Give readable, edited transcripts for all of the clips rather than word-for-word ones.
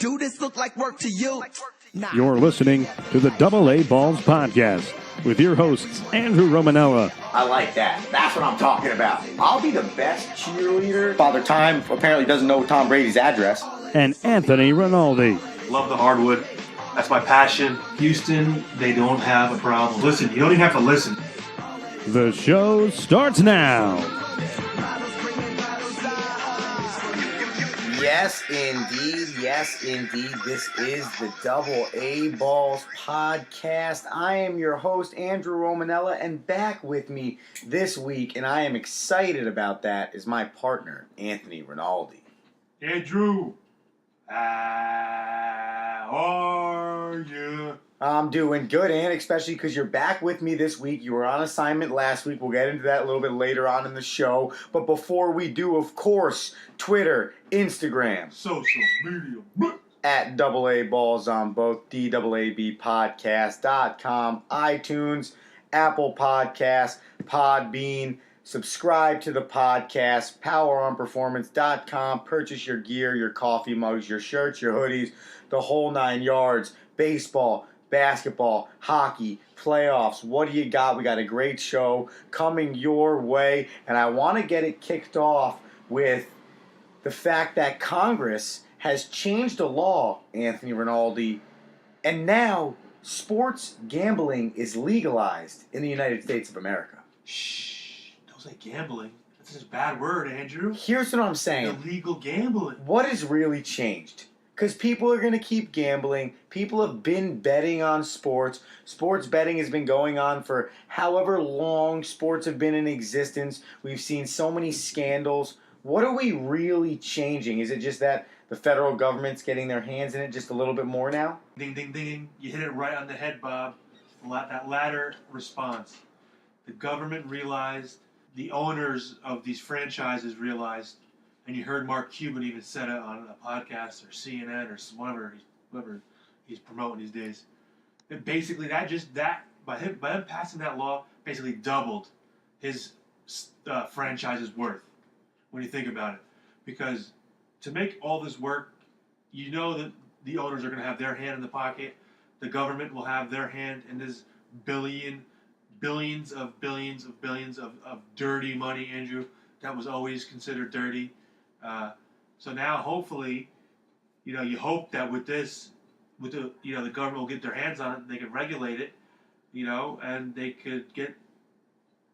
Do this look like work to you? Nah. You're listening to the DAAB Balls Podcast with your hosts, Andrew Romanella. I like that. That's what I'm talking about. I'll be the best cheerleader. Father Time apparently doesn't know Tom Brady's address. And Anthony Rinaldi. Love the hardwood. That's my passion. Houston, they don't have a problem. Listen, you don't even have to listen. The show starts now. Yes, indeed. Yes, indeed. This is the DAAB Balls Podcast. I am your host, Andrew Romanella, and back with me this week, and I am excited about that, is my partner, Anthony Rinaldi. Andrew, how are you? I'm doing good, and especially because you're back with me this week. You were on assignment last week. We'll get into that a little bit later on in the show. But before we do, of course, Twitter, Instagram, Social media. at DAAB Balls on both DAABpodcast.com, iTunes, Apple Podcasts, Podbean. Subscribe to the podcast, poweronperformance.com. Purchase your gear, your coffee mugs, your shirts, your hoodies, the whole 9 yards. Baseball, basketball, hockey, playoffs. What do you got? We got a great show coming your way. And I want to get it kicked off with the fact that Congress has changed a law, Anthony Rinaldi, and now sports gambling is legalized in the United States of America. Shh, don't say gambling. That's just a bad word, Andrew. Here's what I'm saying. Illegal gambling. What has really changed? Because people are going to keep gambling. People have been betting on sports. Sports betting has been going on for however long sports have been in existence. We've seen so many scandals. What are we really changing? Is it just that the federal government's getting their hands in it just a little bit more now? Ding, ding, ding. You hit it right on the head, Bob. That latter response. The government realized, the owners of these franchises realized, and you heard Mark Cuban even said it on a podcast or CNN or whatever he's promoting these days. And basically, by him passing that law, basically doubled his franchise's worth. When you think about it, because to make all this work, you know that the owners are going to have their hand in the pocket. The government will have their hand in this billions of dirty money, Andrew, that was always considered dirty. So now, hopefully, you hope that the government will get their hands on it, and they can regulate it, and they could get,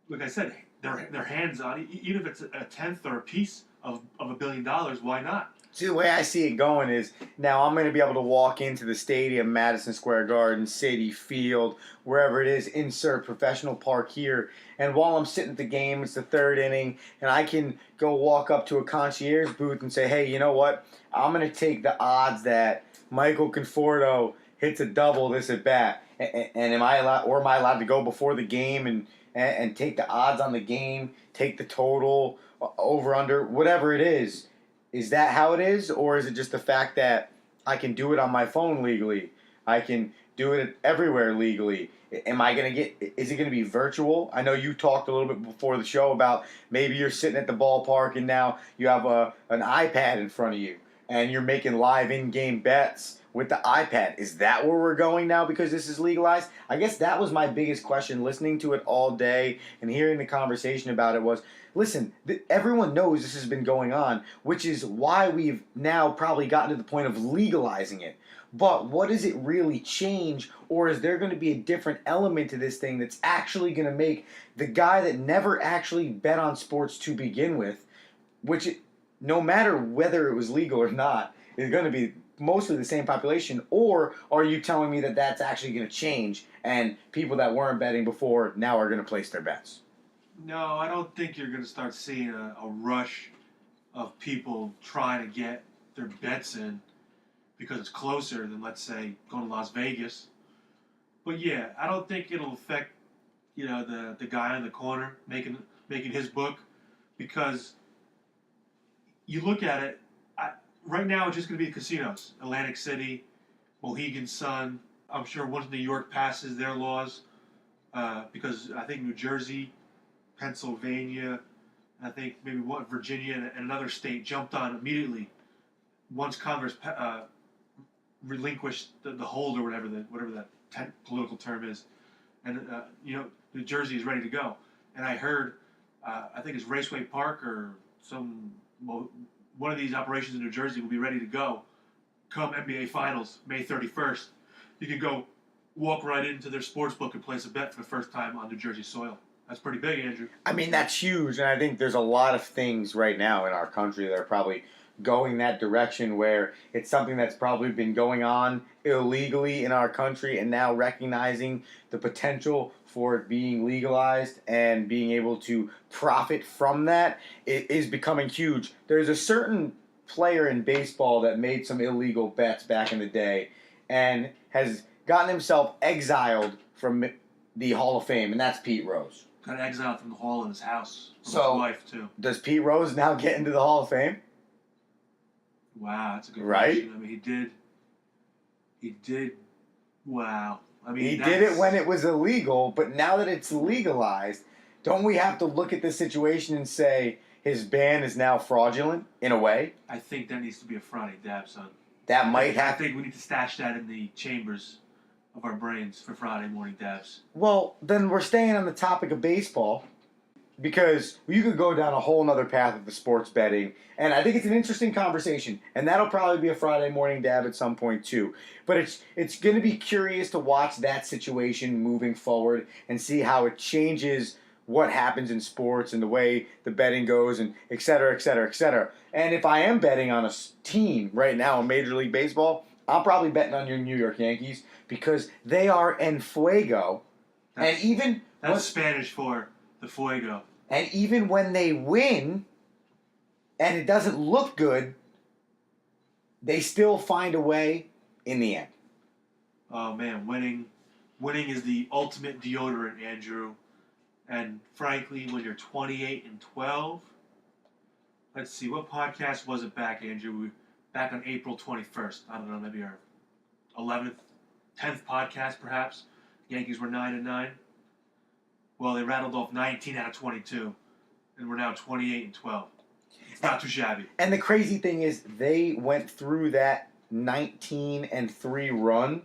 like I said, their hands on it, even if it's a tenth or a piece of $1 billion. Why not? See, the way I see it going is now I'm going to be able to walk into the stadium, Madison Square Garden, Citi Field, wherever it is, insert professional park here. And while I'm sitting at the game, it's the third inning, and I can go walk up to a concierge booth and say, hey, you know what? I'm going to take the odds that Michael Conforto hits a double this at bat. And am I allowed to go before the game and take the odds on the game, take the total, over, under, whatever it is? Is that how it is? Or is it just the fact that I can do it on my phone legally? I can do it everywhere legally. Is it going to be virtual? I know you talked a little bit before the show about maybe you're sitting at the ballpark and now you have an iPad in front of you and you're making live in-game bets with the iPad. Is that where we're going now because this is legalized? I guess that was my biggest question listening to it all day and hearing the conversation about it was, listen, everyone knows this has been going on, which is why we've now probably gotten to the point of legalizing it. But what does it really change, or is there going to be a different element to this thing that's actually going to make the guy that never actually bet on sports to begin with, which no matter whether it was legal or not, is going to be mostly the same population, or are you telling me that that's actually going to change and people that weren't betting before now are going to place their bets? No, I don't think you're going to start seeing a rush of people trying to get their bets in because it's closer than, let's say, going to Las Vegas. But yeah, I don't think it'll affect, the guy in the corner making his book, because you look at it, right now it's just going to be casinos. Atlantic City, Mohegan Sun. I'm sure once New York passes their laws, because I think New Jersey, Pennsylvania, I think maybe Virginia and another state jumped on immediately once Congress relinquished the hold or whatever that political term is, and New Jersey is ready to go. And I heard, I think it's Raceway Park or one of these operations in New Jersey will be ready to go come NBA Finals May 31st. You can go walk right into their sports book and place a bet for the first time on New Jersey soil. That's pretty big, Andrew. I mean, that's huge, and I think there's a lot of things right now in our country that are probably going that direction where it's something that's probably been going on illegally in our country, and now recognizing the potential for it being legalized and being able to profit from that, it is becoming huge. There's a certain player in baseball that made some illegal bets back in the day and has gotten himself exiled from the Hall of Fame, and that's Pete Rose. Got exiled from the hall in his house. From So, his wife, too. Does Pete Rose now get into the Hall of Fame? Wow, that's a good Right? question. I mean, he did, wow. I mean, He did it when it was illegal, but now that it's legalized, don't we have to look at the situation and say his ban is now fraudulent, in a way? I think that needs to be a Friday DAAB, son. That might I have... think we need to stash that in the chambers of our brains for Friday morning DAABs. Well, then we're staying on the topic of baseball, because you could go down a whole nother path of the sports betting, and I think it's an interesting conversation, and that'll probably be a Friday morning DAAB at some point too. But it's going to be curious to watch that situation moving forward and see how it changes what happens in sports and the way the betting goes, and et cetera, et cetera, et cetera. And if I am betting on a team right now in Major League Baseball, I'm probably betting on your New York Yankees because they are en fuego. That's Spanish for the fuego. And even when they win and it doesn't look good, they still find a way in the end. Oh man, winning is the ultimate deodorant, Andrew. And frankly, when you're 28-12, let's see, what podcast was it back, Andrew? Back on April 21st. I don't know, maybe our 11th, 10th podcast, perhaps. Yankees were 9-9. Well, they rattled off 19 out of 22, and we're now 28-12. It's not too shabby. And the crazy thing is, they went through that 19-3 run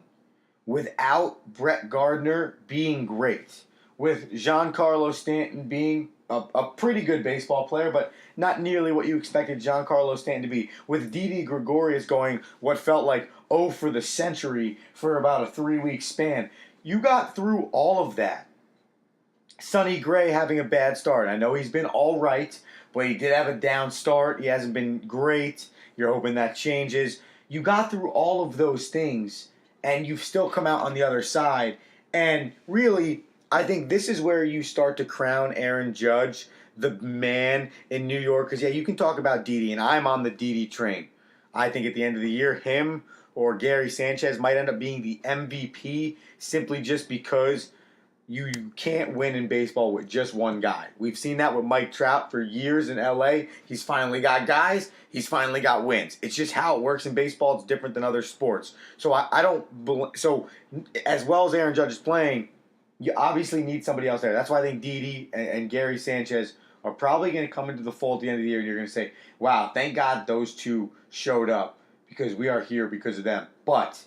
without Brett Gardner being great, with Giancarlo Stanton being a pretty good baseball player, but not nearly what you expected Giancarlo Stanton to be, with Didi Gregorius going what felt like for the century for about a 3-week span. You got through all of that. Sonny Gray having a bad start. I know he's been all right, but he did have a down start. He hasn't been great. You're hoping that changes. You got through all of those things, and you've still come out on the other side. And really, I think this is where you start to crown Aaron Judge the man in New York. Because, yeah, you can talk about Didi, and I'm on the Didi train. I think at the end of the year, him or Gary Sanchez might end up being the MVP simply just because you can't win in baseball with just one guy. We've seen that with Mike Trout for years in LA. He's finally got guys. He's finally got wins. It's just how it works in baseball. It's different than other sports. So So as well as Aaron Judge is playing, you obviously need somebody else there. That's why I think Didi and Gary Sanchez are probably going to come into the fold at the end of the year, and you're going to say, wow, thank God those two showed up because we are here because of them. But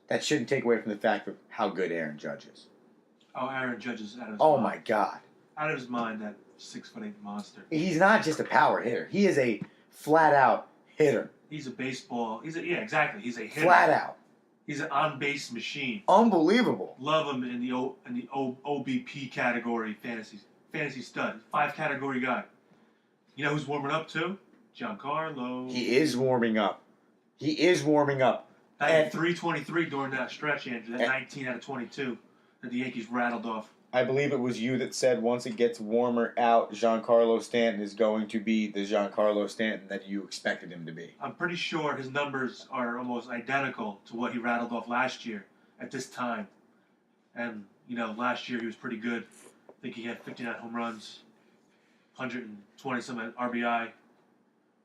that shouldn't take away from the fact of how good Aaron Judge is. Oh, Aaron Judge is out of his Oh, mind. my God. Out of his mind, that 6'8" monster. He's not just a power hitter. He is a flat-out hitter. He's a baseball. Yeah, exactly. He's a hitter. Flat out. He's an on-base machine. Unbelievable. Love him in the OBP category, fantasy stud, 5-category guy. You know who's warming up too? Giancarlo. He is warming up. I had 323 during that stretch, Andrew. That 19 out of 22 that the Yankees rattled off. I believe it was you that said once it gets warmer out, Giancarlo Stanton is going to be the Giancarlo Stanton that you expected him to be. I'm pretty sure his numbers are almost identical to what he rattled off last year at this time. And, last year he was pretty good. I think he had 59 home runs, 120-some RBI.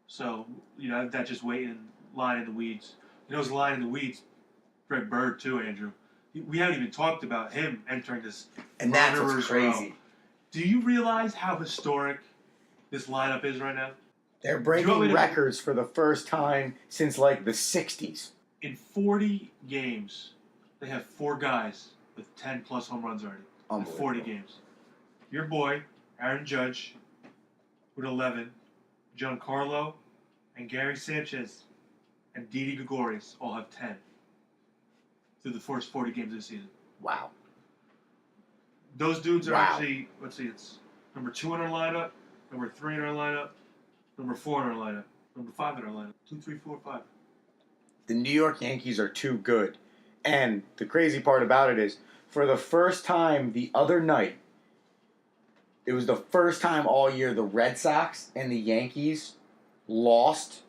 So, that's just waiting, lying in the weeds. His line in the weeds, Greg Bird too, Andrew. We haven't even talked about him entering this. And that's what's murderer's crazy. row. Do you realize how historic this lineup is right now? They're breaking records for the first time since, the 60s. In 40 games, they have 4 guys with 10-plus home runs already. In 40 games. Your boy, Aaron Judge, with 11. Giancarlo and Gary Sanchez and Didi Gregorius all have 10 through the first 40 games of the season. Wow. Those dudes are actually, let's see, it's number 2 in our lineup, number 3 in our lineup, number 4 in our lineup, number 5 in our lineup. 2, 3, 4, 5. The New York Yankees are too good. And the crazy part about it is, for the first time the other night, it was the first time all year the Red Sox and the Yankees lost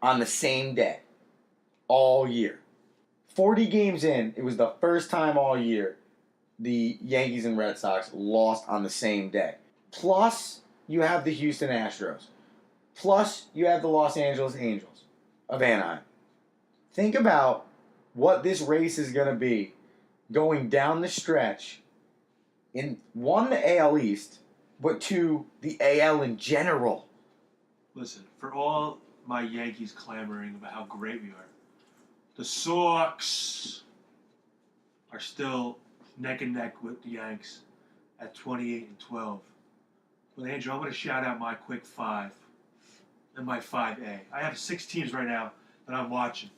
on the same day. All year. 40 games in, it was the first time all year the Yankees and Red Sox lost on the same day. Plus, you have the Houston Astros. Plus, you have the Los Angeles Angels of Anaheim. Think about what this race is going to be going down the stretch in, 1, the AL East, but 2, the AL in general. Listen, for all my Yankees clamoring about how great we are, the Sox are still neck and neck with the Yanks at 28-12. But Andrew, I'm going to shout out my quick 5 and my 5A. I have 6 teams right now that I'm watching.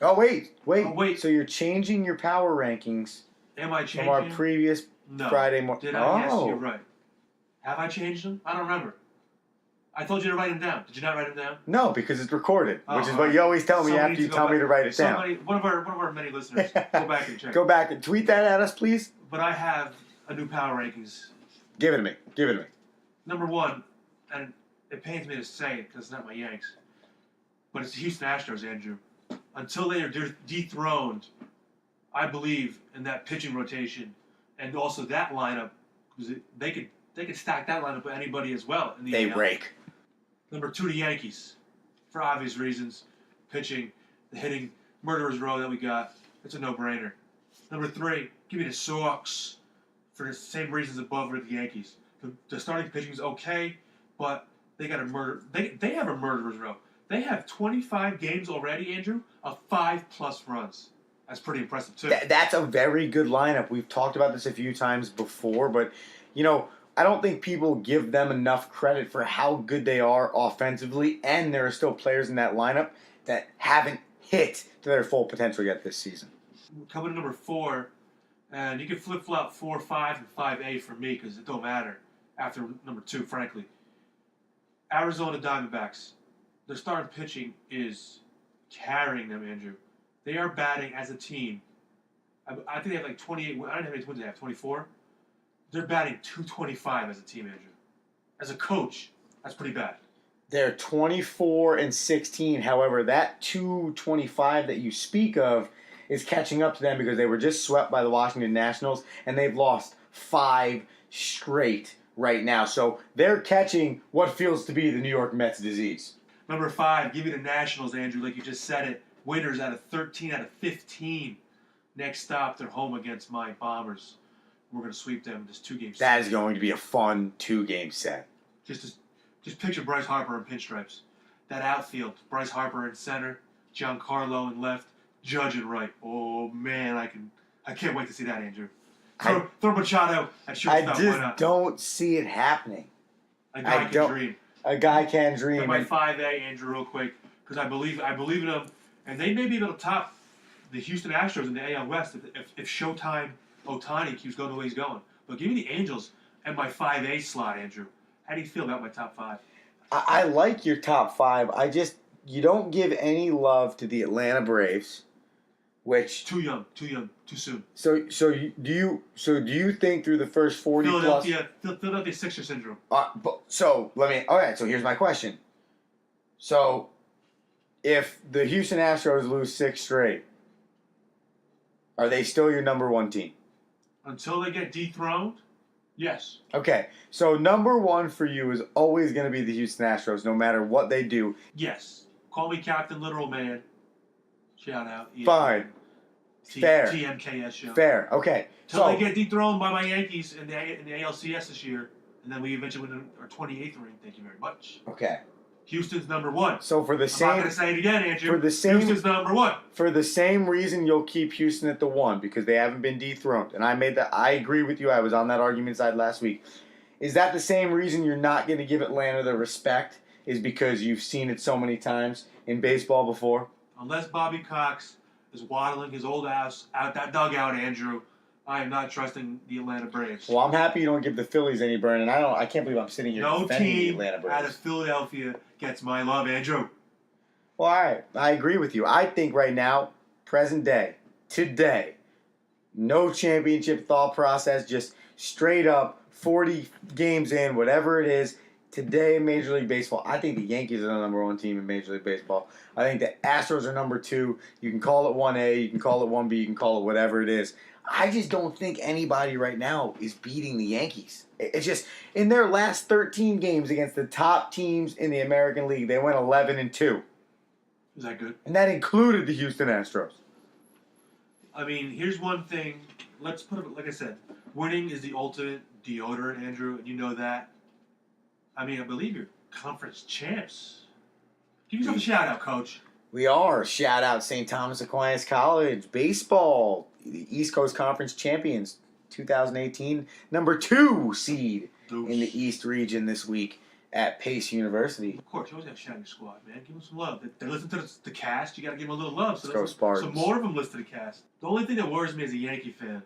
Oh, wait. So you're changing your power rankings Am I changing from our previous Friday morning? Did I? Yes, you're right. Have I changed them? I don't remember. I told you to write them down. Did you not write them down? No, because it's recorded, which is what you always tell me after you tell me to write it down. One of our many listeners, go back and check. Go back and tweet that at us, please. But I have a new power rankings. Give it to me. Number 1, and it pains me to say it because it's not my Yanks, but it's the Houston Astros, Andrew. Until they are dethroned, I believe in that pitching rotation and also that lineup, because they could stack that lineup with anybody as well. In the They AL. rake. Number 2, the Yankees, for obvious reasons. Pitching, the hitting, murderer's row that we got. It's a no-brainer. Number 3, give me the Sox for the same reasons above with the Yankees. The starting pitching is okay, but they got a murder. They have a murderer's row. They have 25 games already, Andrew, of 5+ runs. That's pretty impressive, too. That's a very good lineup. We've talked about this a few times before, but, I don't think people give them enough credit for how good they are offensively, and there are still players in that lineup that haven't hit to their full potential yet this season. Coming to number 4, and you can flip-flop 4, 5, and 5A for me because it don't matter after number 2, frankly. Arizona Diamondbacks. Their starting pitching is carrying them, Andrew. They are batting as a team. I think they have like 28. I don't know how many wins they have. 24. They're batting 225 as a team, Andrew. As a coach, that's pretty bad. They're 24-16. However, that 225 that you speak of is catching up to them because they were just swept by the Washington Nationals, and they've lost 5 straight right now. So they're catching what feels to be the New York Mets disease. Number 5, give me the Nationals, Andrew, like you just said it. Winners out of 13 out of 15. Next stop, they're home against my Bombers. We're going to sweep them in this 2-game set. That is going to be a fun 2-game set. Just picture Bryce Harper in pinstripes. That outfield, Bryce Harper in center, Giancarlo in left, Judge in right. Oh, man, I can't wait to see that, Andrew. Throw Machado at shortstop. I just don't see it happening. A guy can dream. A guy can dream. And my 5A, Andrew, real quick, because I believe in them, and they may be able to top the Houston Astros in the AL West if Showtime Ohtani keeps going the way he's going. But give me the Angels and my 5A slot, Andrew. How do you feel about my top 5? I like your top 5. You don't give any love to the Atlanta Braves, which too young, too soon. So do you think through the first 40 Philadelphia Sixer syndrome? So here's my question. So if the Houston Astros lose 6 straight, are they still your number 1 team? Until they get dethroned, yes. Okay, so number 1 for you is always going to be the Houston Astros, no matter what they do. Yes. Call me Captain Literal Man. Shout out. Fine. Fair. TMKS show. Fair. Okay. Until they get dethroned by my Yankees in the ALCS this year, and then we eventually win our 28th ring. Thank you very much. Okay. Houston's number one. So for the I'm same, not going to say it again, Andrew. for the same, Houston's number one. for the same reason, you'll keep Houston at the 1 because they haven't been dethroned. And I agree with you. I was on that argument side last week. Is that the same reason you're not going to give Atlanta the respect? Is because you've seen it so many times in baseball before? Unless Bobby Cox is waddling his old ass out that dugout, Andrew, I am not trusting the Atlanta Braves. Well, I'm happy you don't give the Phillies any burn, and I can't believe I'm sitting here No defending the team Atlanta Braves. out of Philadelphia gets my love, Andrew. Well, all right. I agree with you. I think right now, present day, today, no championship thought process, just straight up 40 games in, whatever it is, today in Major League Baseball, I think the Yankees are the number 1 team in Major League Baseball. I think the Astros are number 2. You can call it 1A, you can call it 1B, you can call it whatever it is. I just don't think anybody right now is beating the Yankees. It's just, in their last 13 games against the top teams in the American League, they went 11-2. Is that good? And that included the Houston Astros. I mean, here's one thing. Let's put it, like I said, winning is the ultimate deodorant, Andrew, and you know that. I mean, I believe you're conference champs. Give yourself a shout out, Coach. We are. Shout out St. Thomas Aquinas College. Baseball. The East Coast Conference champions. 2018. Number 2 seed in the East region this week at Pace University. Of course, you always got to shout out your squad, man. Give them some love. They listen to the cast. You got to give them a little love. So Let's go Spartans. some more of them listen to the cast. The only thing that worries me as a Yankee fan,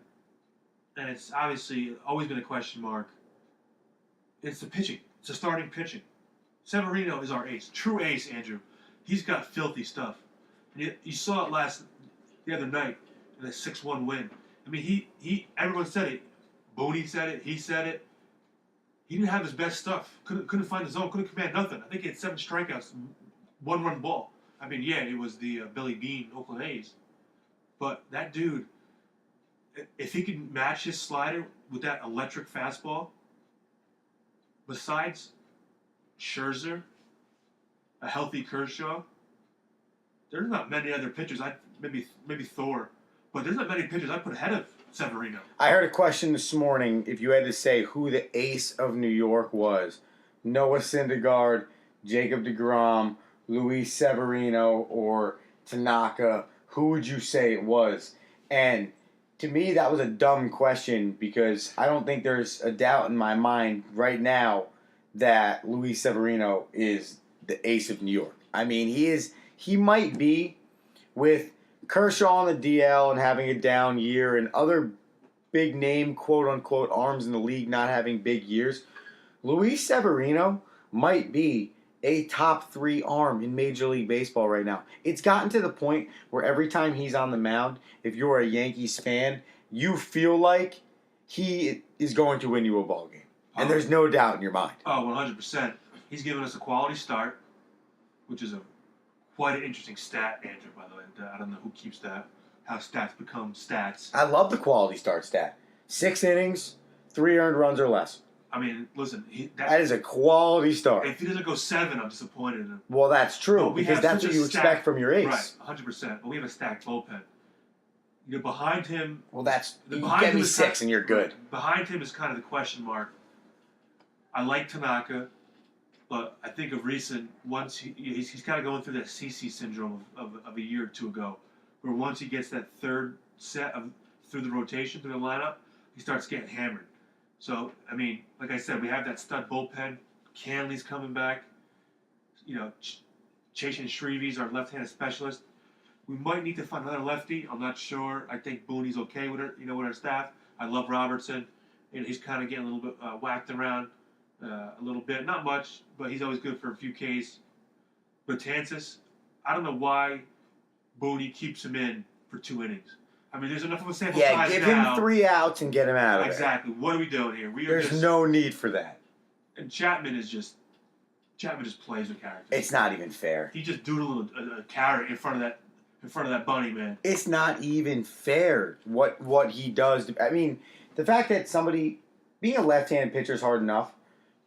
and it's obviously always been a question mark, it's the pitching. It's the starting pitching. Severino is our ace. True ace, Andrew. He's got filthy stuff. And you saw it the other night in a 6-1 win. I mean, everyone said it. Booney said it. He said it. He didn't have his best stuff. Couldn't find the zone. Couldn't command nothing. I think he had 7 strikeouts, 1-run ball. I mean, yeah, it was the Billy Bean Oakland A's. But that dude, if he could match his slider with that electric fastball, besides Scherzer, a healthy Kershaw, there's not many other pitchers. Maybe Thor, but there's not many pitchers I put ahead of Severino. I heard a question this morning. If you had to say who the ace of New York was, Noah Syndergaard, Jacob deGrom, Luis Severino, or Tanaka, who would you say it was? And to me, that was a dumb question because I don't think there's a doubt in my mind right now that Luis Severino is the ace of New York. I mean, he might be, with Kershaw on the DL and having a down year and other big name, quote-unquote, arms in the league not having big years, Luis Severino might be a top 3 arm in Major League Baseball right now. It's gotten to the point where every time he's on the mound, if you're a Yankees fan, you feel like he is going to win you a ball game. And there's no doubt in your mind. Oh, 100%. He's given us a quality start, which is quite an interesting stat, Andrew, by the way. I don't know who keeps that, how stats become stats. I love the quality start stat. 6 innings, 3 earned runs or less. I mean, listen. That is a quality start. If he doesn't go 7, I'm disappointed in him. Well, that's true, because that's what you expect from your ace. Right, 100%. But we have a stacked bullpen. You know, behind him... Well, you get me 6 and you're good. Behind him is kind of the question mark. I like Tanaka, but I think of recent, once he's kind of going through that CC syndrome of a year or 2 ago, where once he gets that third set through the rotation, through the lineup, he starts getting hammered. So, I mean, like I said, we have that stud bullpen. Canley's coming back. You know, Chasing Shreve's our left-handed specialist. We might need to find another lefty. I'm not sure. I think Booney's okay with it, with our staff. I love Robertson. He's kind of getting a little bit whacked around a little bit. Not much, but he's always good for a few Ks. Betances, I don't know why Booney keeps him in for 2 innings. I mean, there's enough of a sample size now. Yeah, give him 3 outs and get him out of there. Exactly. What are we doing here? There's no need for that. And Chapman just plays with character. It's not even fair. He just doodled a carrot in front of that bunny, man. It's not even fair what he does. I mean, the fact that being a left-handed pitcher is hard enough.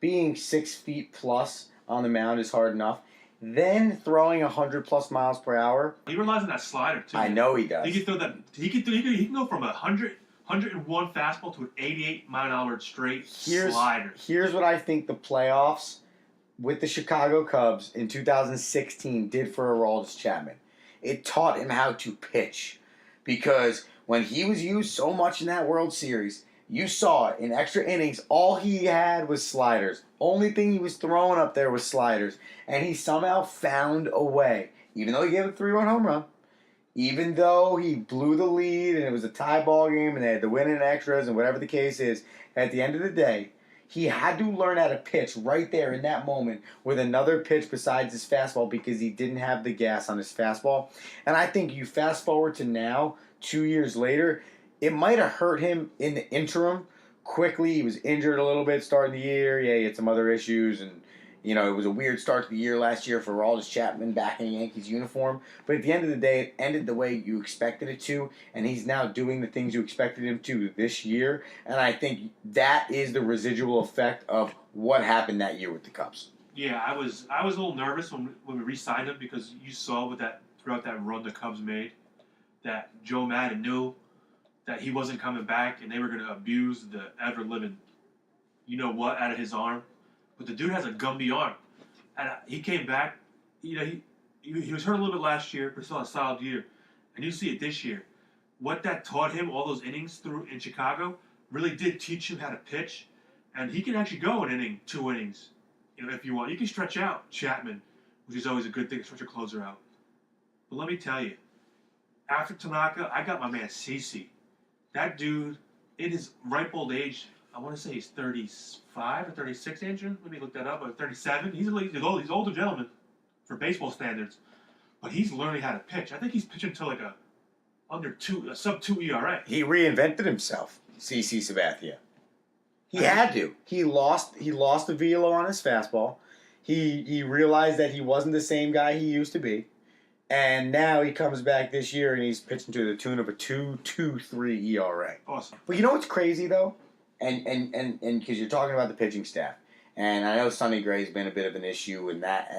Being 6 feet plus on the mound is hard enough. Then throwing 100+ miles per hour. He relies on that slider too. I know he does. He can throw that. He can go from 101 fastball to an 88 mile an hour straight slider. Here's what I think the playoffs with the Chicago Cubs in 2016 did for Aroldis Chapman. It taught him how to pitch. Because when he was used so much in that World Series, you saw it in extra innings, all he had was sliders. Only thing he was throwing up there was sliders. And he somehow found a way, even though he gave a 3-run home run, even though he blew the lead and it was a tie ball game and they had to win in extras and whatever the case is, at the end of the day, he had to learn how to pitch right there in that moment with another pitch besides his fastball because he didn't have the gas on his fastball. And I think you fast forward to now, 2 years later, it might have hurt him in the interim. Quickly, he was injured a little bit starting the year. Yeah, he had some other issues, and it was a weird start to the year last year for Aroldis Chapman back in the Yankees uniform. But at the end of the day, it ended the way you expected it to, and he's now doing the things you expected him to this year. And I think that is the residual effect of what happened that year with the Cubs. Yeah, I was a little nervous when we re-signed him because you saw with that throughout that run the Cubs made that Joe Madden knew that he wasn't coming back and they were going to abuse the ever-living you-know-what out of his arm. But the dude has a Gumby arm. And he came back. He was hurt a little bit last year, but still a solid year. And you see it this year. What that taught him, all those innings through in Chicago, really did teach him how to pitch. And he can actually go an inning, 2 innings, if you want. You can stretch out Chapman, which is always a good thing to stretch a closer out. But let me tell you, after Tanaka, I got my man CeCe. That dude, in his ripe old age, I want to say he's 35 or 36, Andrew. Let me look that up. Or 37. He's an older gentleman for baseball standards, but he's learning how to pitch. I think he's pitching to like a sub-2 ERA. He reinvented himself, CeCe Sabathia. He had to. He lost the velo on his fastball. He realized that he wasn't the same guy he used to be. And now he comes back this year and he's pitching to the tune of a 2.23 ERA. Awesome. But you know what's crazy though? And because you're talking about the pitching staff, and I know Sonny Gray's been a bit of an issue in that,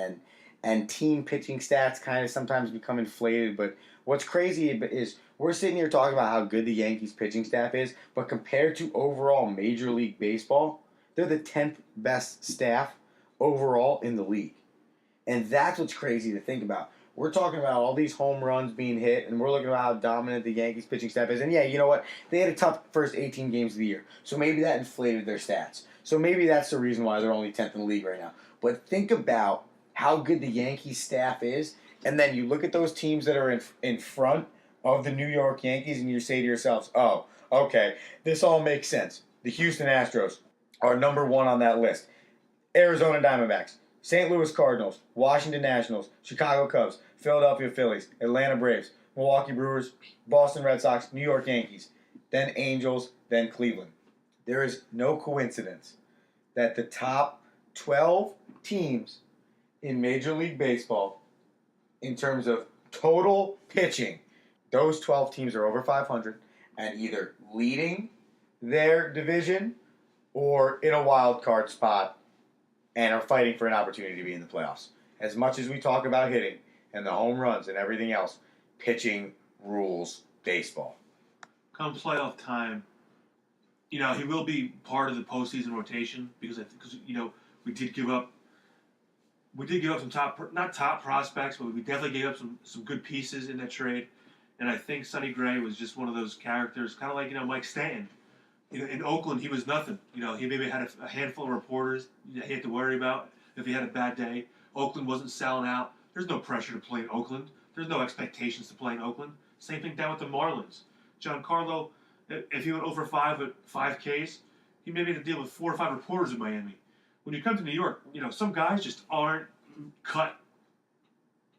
and team pitching stats kind of sometimes become inflated. But what's crazy is we're sitting here talking about how good the Yankees pitching staff is, but compared to overall Major League Baseball, they're the 10th best staff overall in the league. And that's what's crazy to think about. We're talking about all these home runs being hit, and we're looking at how dominant the Yankees pitching staff is. And yeah, you know what? They had a tough first 18 games of the year. So maybe that inflated their stats. So maybe that's the reason why they're only 10th in the league right now. But think about how good the Yankees staff is, and then you look at those teams that are in front of the New York Yankees, and you say to yourselves, oh, okay, this all makes sense. The Houston Astros are number 1 on that list. Arizona Diamondbacks, St. Louis Cardinals, Washington Nationals, Chicago Cubs, Philadelphia Phillies, Atlanta Braves, Milwaukee Brewers, Boston Red Sox, New York Yankees, then Angels, then Cleveland. There is no coincidence that the top 12 teams in Major League Baseball, in terms of total pitching, those 12 teams are over 500 and either leading their division or in a wild card spot and are fighting for an opportunity to be in the playoffs. As much as we talk about hitting and the home runs and everything else, pitching rules baseball. Come playoff time, he will be part of the postseason rotation because we did give up some not top prospects, but we definitely gave up some good pieces in that trade. And I think Sonny Gray was just one of those characters, kind of like Mike Stanton. In Oakland, he was nothing. He maybe had a handful of reporters he had to worry about if he had a bad day. Oakland wasn't selling out. There's no pressure to play in Oakland. There's no expectations to play in Oakland. Same thing down with the Marlins. Giancarlo, if he went over 5 at 5Ks, he maybe had to deal with 4 or 5 reporters in Miami. When you come to New York, some guys just aren't cut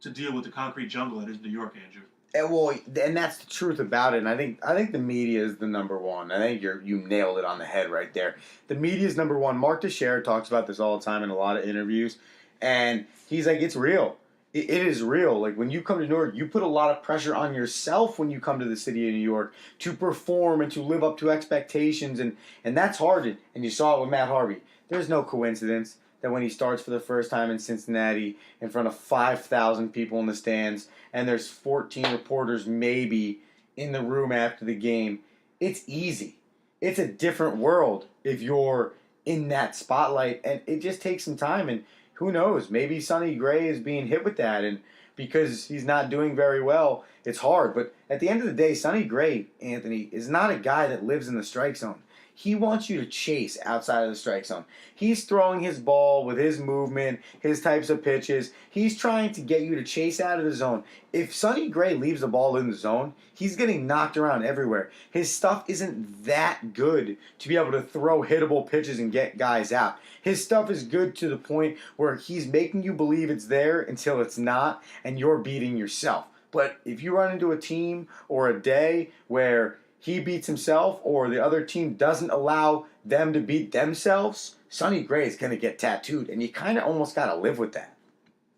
to deal with the concrete jungle that is New York, Andrew. And that's the truth about it. And I think the media is the number one. I think you nailed it on the head right there. The media is number one. Mark Teixeira talks about this all the time in a lot of interviews, and he's like, it's real. It is real. Like when you come to New York, you put a lot of pressure on yourself when you come to the city of New York to perform and to live up to expectations, and that's hard. And you saw it with Matt Harvey. There's no coincidence that when he starts for the first time in Cincinnati in front of 5,000 people in the stands and there's 14 reporters maybe in the room after the game, it's easy. It's a different world if you're in that spotlight, and it just takes some time. And who knows? Maybe Sonny Gray is being hit with that, and because he's not doing very well, it's hard. But at the end of the day, Sonny Gray, Anthony, is not a guy that lives in the strike zone. He wants you to chase outside of the strike zone. He's throwing his ball with his movement, his types of pitches. He's trying to get you to chase out of the zone. If Sonny Gray leaves the ball in the zone, he's getting knocked around everywhere. His stuff isn't that good to be able to throw hittable pitches and get guys out. His stuff is good to the point where he's making you believe it's there until it's not, and you're beating yourself. But if you run into a team or a day where he beats himself or the other team doesn't allow them to beat themselves, Sonny Gray is going to get tattooed, and you kind of almost got to live with that.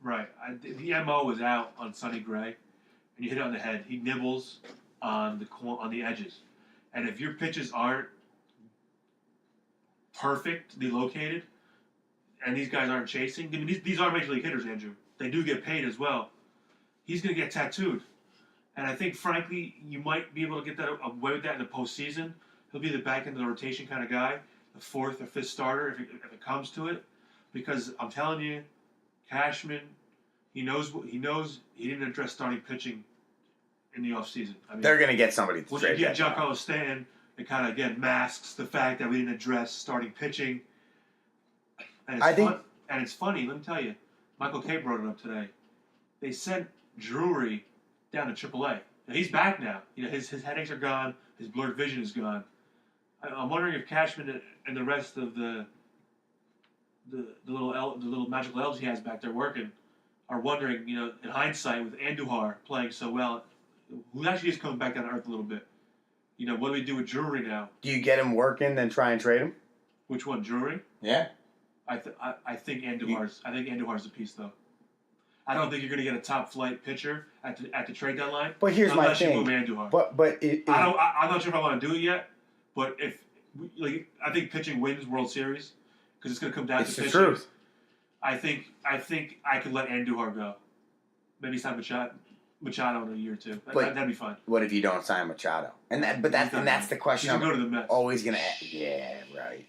Right. The MO was out on Sonny Gray, and you hit it on the head. He nibbles on the edges. And if your pitches aren't perfectly located, and these guys aren't chasing, I mean, these are major league hitters, Andrew. They do get paid as well. He's going to get tattooed. And I think, frankly, you might be able to get that away with that in the postseason. He'll be the back end of the rotation kind of guy, the fourth or fifth starter if it comes to it. Because I'm telling you, Cashman, he knows he didn't address starting pitching in the offseason. I mean, they're going to get somebody to when trade you get that. Giancarlo Stanton, it kind of, again, masks the fact that we didn't address starting pitching. And it's funny, let me tell you, Michael Kay brought it up today. They sent Drury down to AAA. Now, he's back now. You know, his headaches are gone. His blurred vision is gone. I'm wondering if Cashman and the rest of the little magical elves he has back there working are wondering, you know, in hindsight, with Andujar playing so well, who actually is coming back down to earth a little bit. You know, what do we do with Drury now? Do you get him working, then try and trade him? Which one, Drury? Yeah. I think Andujar's the piece, though. I don't think you're going to get a top flight pitcher at the trade deadline. But here's my thing. Unless you move Andujar. But I'm not sure if I want to do it yet. But I think pitching wins World Series because it's going to come down to pitching. It's the truth. I think I could let Andujar go. Maybe sign Machado in a year or two. That'd be fun. What if you don't sign Machado? That's the question. He's going to go to the Mets. Always going to ask. Yeah, right.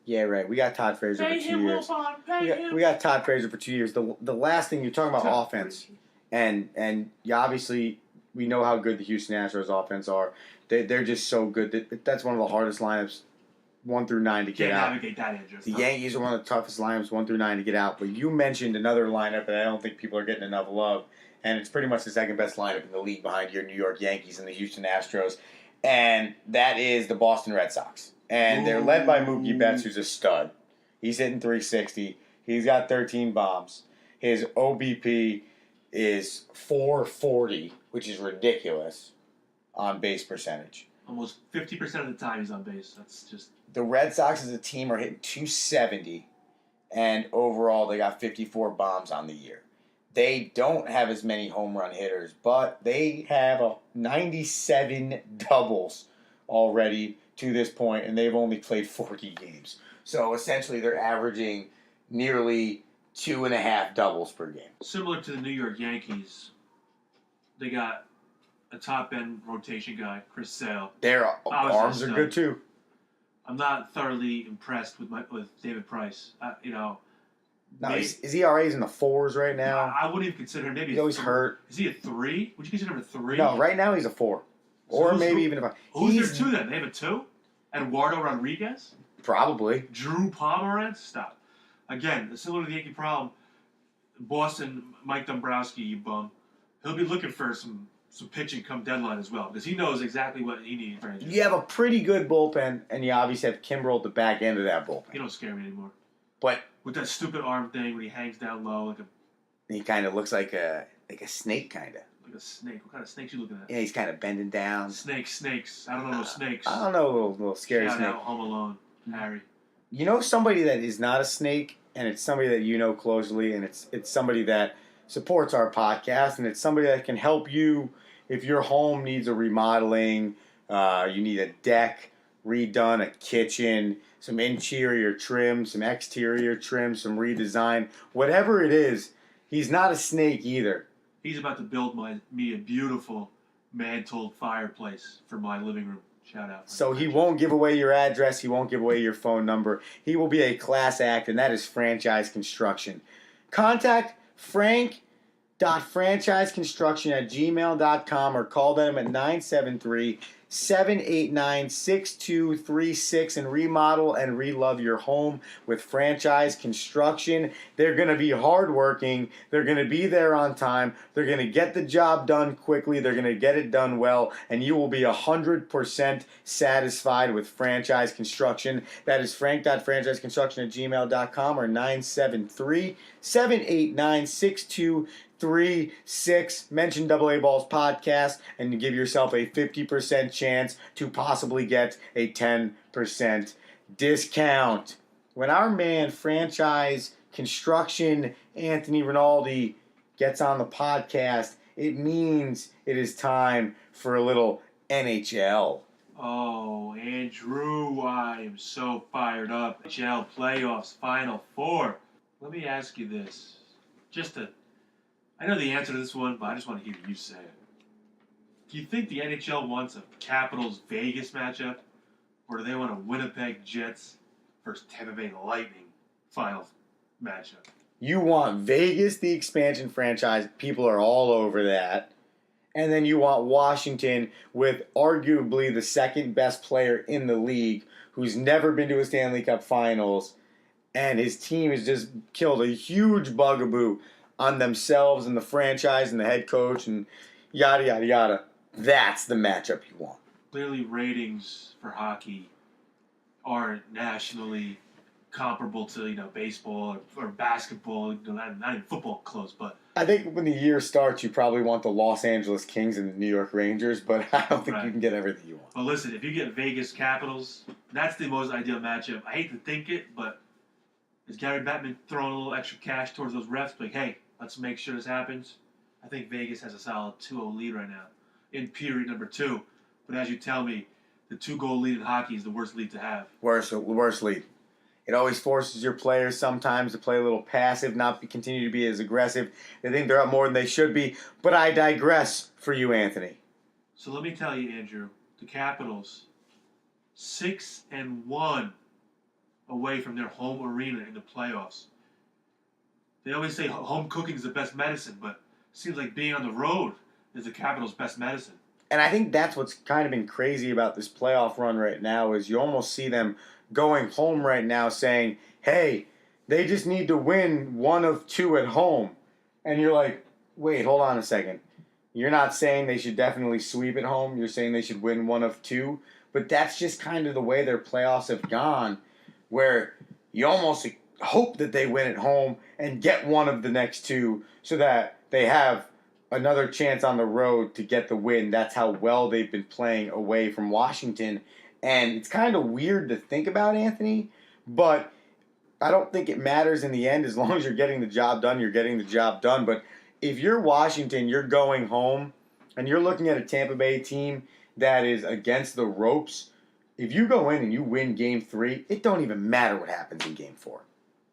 Yeah, right. We got Todd Frazier Pay for 2 him, years. Wilson. We got Todd Frazier for 2 years. The last thing you're talking about offense, and you obviously we know how good the Houston Astros offense are. They're just so good that's one of the hardest lineups, 1 through 9 to get out. Can't navigate that, Andrew. The Yankees are one of the toughest lineups, 1 through 9 to get out. But you mentioned another lineup that I don't think people are getting enough love, and it's pretty much the second best lineup in the league behind your New York Yankees and the Houston Astros, and that is the Boston Red Sox. And they're led by Mookie Betts, who's a stud. He's hitting 360. He's got 13 bombs. His OBP is 440, which is ridiculous on base percentage. Almost 50% of the time he's on base. That's just... The Red Sox as a team are hitting 270, and overall they got 54 bombs on the year. They don't have as many home run hitters, but they have 97 doubles already to this point, and they've only played 40 games. So essentially they're averaging nearly 2.5 doubles per game. Similar to the New York Yankees, they got a top-end rotation guy, Chris Sale. Their arms are good too. I'm not thoroughly impressed with David Price. His ERA is in the 4s right now. I wouldn't even consider him. Maybe he's always hurt. Is he a 3? Would you consider him a 3? No, right now he's a 4. Or maybe even a 5. Who's their 2 then? They have a 2? Eduardo Rodriguez? Probably. Drew Pomeranz? Stop. Again, similar to the Yankee problem, Boston, Mike Dombrowski, you bum, he'll be looking for some pitching come deadline as well because he knows exactly what he needs. You have a pretty good bullpen, and you obviously have Kimbrel at the back end of that bullpen. He don't scare me anymore. But with that stupid arm thing when he hangs down low he kind of looks like a snake, kind of. Like a snake. What kind of snakes you looking at? Yeah, he's kind of bending down. Snakes. I don't know those snakes. I don't know, little scary Shout snake. out Home Alone, Harry. You know somebody that is not a snake, and it's somebody that you know closely, and it's somebody that supports our podcast, and it's somebody that can help you if your home needs a remodeling, you need a deck redone, a kitchen, some interior trim, some exterior trim, some redesign, whatever it is. He's not a snake either. He's about to build me a beautiful mantled fireplace for my living room. Shout out. So he won't give away your address. He won't give away your phone number. He will be a class act, and that is Franchise Construction. Contact frank.franchiseconstruction@gmail.com or call them at 973-789-6236 and remodel and relove your home with Franchise Construction. They're going to be hardworking. They're going to be there on time. They're going to get the job done quickly. They're going to get it done well, and you will be 100% satisfied with Franchise Construction. That is frank.franchiseconstruction@gmail.com or 973-789-6236. Mention Double A Balls Podcast and you give yourself a 50% chance to possibly get a 10% discount. When our man Franchise Construction Anthony Rinaldi gets on the podcast, it means it is time for a little NHL. Oh, Andrew, I am so fired up. NHL playoffs, Final Four. Let me ask you this. I know the answer to this one, but I just want to hear you say it. Do you think the NHL wants a Capitals-Vegas matchup, or do they want a Winnipeg Jets versus Tampa Bay Lightning final matchup? You want Vegas, the expansion franchise. People are all over that. And then you want Washington with arguably the second best player in the league who's never been to a Stanley Cup Finals. And his team has just killed a huge bugaboo on themselves and the franchise and the head coach and yada, yada, yada. That's the matchup you want. Clearly, ratings for hockey aren't nationally comparable to baseball or basketball. Not even football close, but I think when the year starts, you probably want the Los Angeles Kings and the New York Rangers, but I don't think you can get everything you want. But listen, if you get Vegas Capitals, that's the most ideal matchup. I hate to think it, but is Gary Bettman throwing a little extra cash towards those refs? Like, hey, let's make sure this happens. I think Vegas has a solid 2-0 lead right now in period number 2. But as you tell me, the 2-goal lead in hockey is the worst lead to have. Worst lead. It always forces your players sometimes to play a little passive, continue to be as aggressive. They think they're up more than they should be. But I digress for you, Anthony. So let me tell you, Andrew, the Capitals, 6-1 away from their home arena in the playoffs. They always say home cooking is the best medicine, but it seems like being on the road is the Capitals' best medicine. And I think that's what's kind of been crazy about this playoff run right now is you almost see them going home right now saying, hey, they just need to win one of two at home. And you're like, wait, hold on a second. You're not saying they should definitely sweep at home. You're saying they should win one of two. But that's just kind of the way their playoffs have gone, where you almost hope that they win at home and get one of the next two so that they have another chance on the road to get the win. That's how well they've been playing away from Washington. And it's kind of weird to think about, Anthony, but I don't think it matters in the end. As long as you're getting the job done, you're getting the job done. But if you're Washington, you're going home, and you're looking at a Tampa Bay team that is against the ropes. If you go in and you win Game 3, it don't even matter what happens in Game 4.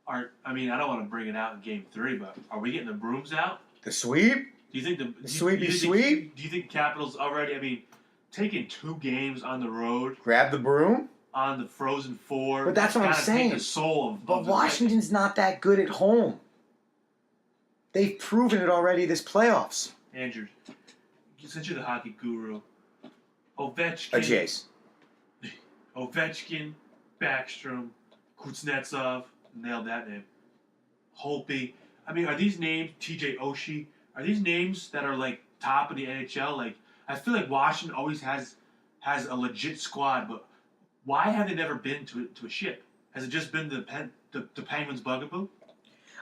I don't want to bring it out in Game 3, but are we getting the brooms out? The sweep? Do you think the sweep? Do you think Capitals already? Taking 2 games on the road, grab the broom on the Frozen Four. But that's what I'm saying. Take the soul of but Washington's not that good at home. They've proven it already this playoffs. Andrew, since you're the hockey guru, Ovechkin, Backstrom, Kuznetsov, nailed that name. Holtby. Are these names, TJ Oshie, are these names that are like top of the NHL? I feel like Washington always has a legit squad, but why have they never been to a ship? Has it just been the Penguins' bugaboo?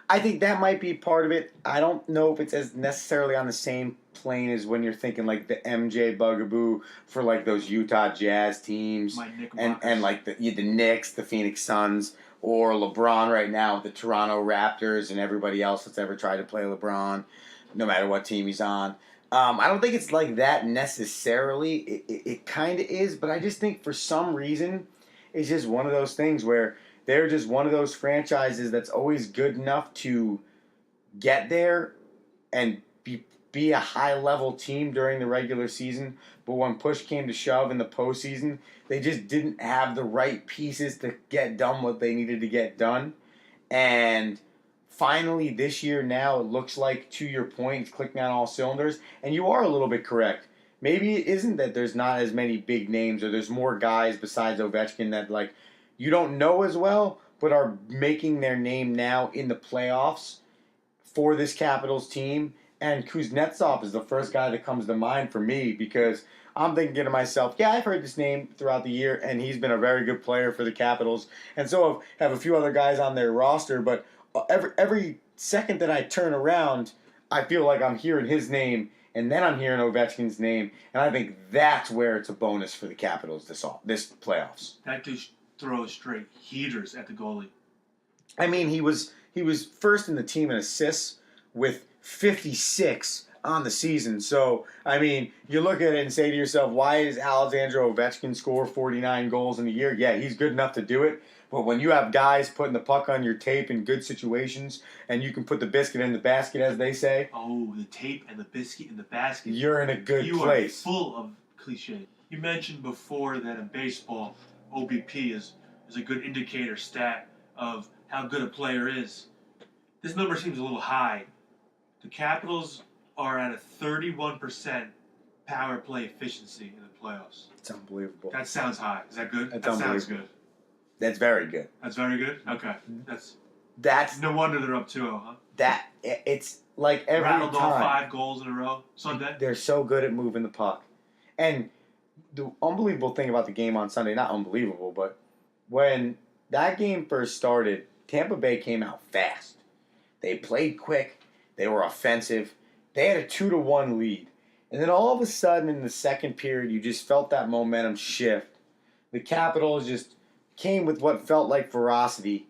I think that might be part of it. I don't know if it's as necessarily on the same plane as when you're thinking like the MJ bugaboo for like those Utah Jazz teams and like the Knicks, the Phoenix Suns, or LeBron right now with the Toronto Raptors and everybody else that's ever tried to play LeBron, no matter what team he's on. I don't think it's like that necessarily. It kind of is, but I just think for some reason it's just one of those things where they're just one of those franchises that's always good enough to get there and be be a high-level team during the regular season, but when push came to shove in the postseason, they just didn't have the right pieces to get done what they needed to get done. And finally, this year now, it looks like, to your point, it's clicking on all cylinders, and you are a little bit correct. Maybe it isn't that there's not as many big names or there's more guys besides Ovechkin that, like, you don't know as well, but are making their name now in the playoffs for this Capitals team. And Kuznetsov is the first guy that comes to mind for me because I'm thinking to myself, yeah, I've heard this name throughout the year, and he's been a very good player for the Capitals. And so have a few other guys on their roster, but every second that I turn around, I feel like I'm hearing his name, and then I'm hearing Ovechkin's name, and I think that's where it's a bonus for the Capitals this playoffs. That dude throws straight heaters at the goalie. I mean, he was first in the team in assists with 56 on the season. So, I mean, you look at it and say to yourself, why does Alexander Ovechkin score 49 goals in a year? Yeah, he's good enough to do it. But when you have guys putting the puck on your tape in good situations and you can put the biscuit in the basket, as they say. Oh, the tape and the biscuit in the basket. You're in a good place. You are full of cliches. You mentioned before that in baseball, OBP is a good indicator stat of how good a player is. This number seems a little high. The Capitals are at a 31% power play efficiency in the playoffs. It's unbelievable. That sounds high. Is that good? That sounds good. That's very good. That's very good? Okay. That's no wonder they're up 2-0, huh? It's like every Rattled time. off 5 goals in a row Sunday. They're so good at moving the puck. And the unbelievable thing about the game on Sunday, not unbelievable, but when that game first started, Tampa Bay came out fast. They played quick. They were offensive. They had a 2-1 lead. And then all of a sudden in the second period, you just felt that momentum shift. The Capitals just came with what felt like ferocity.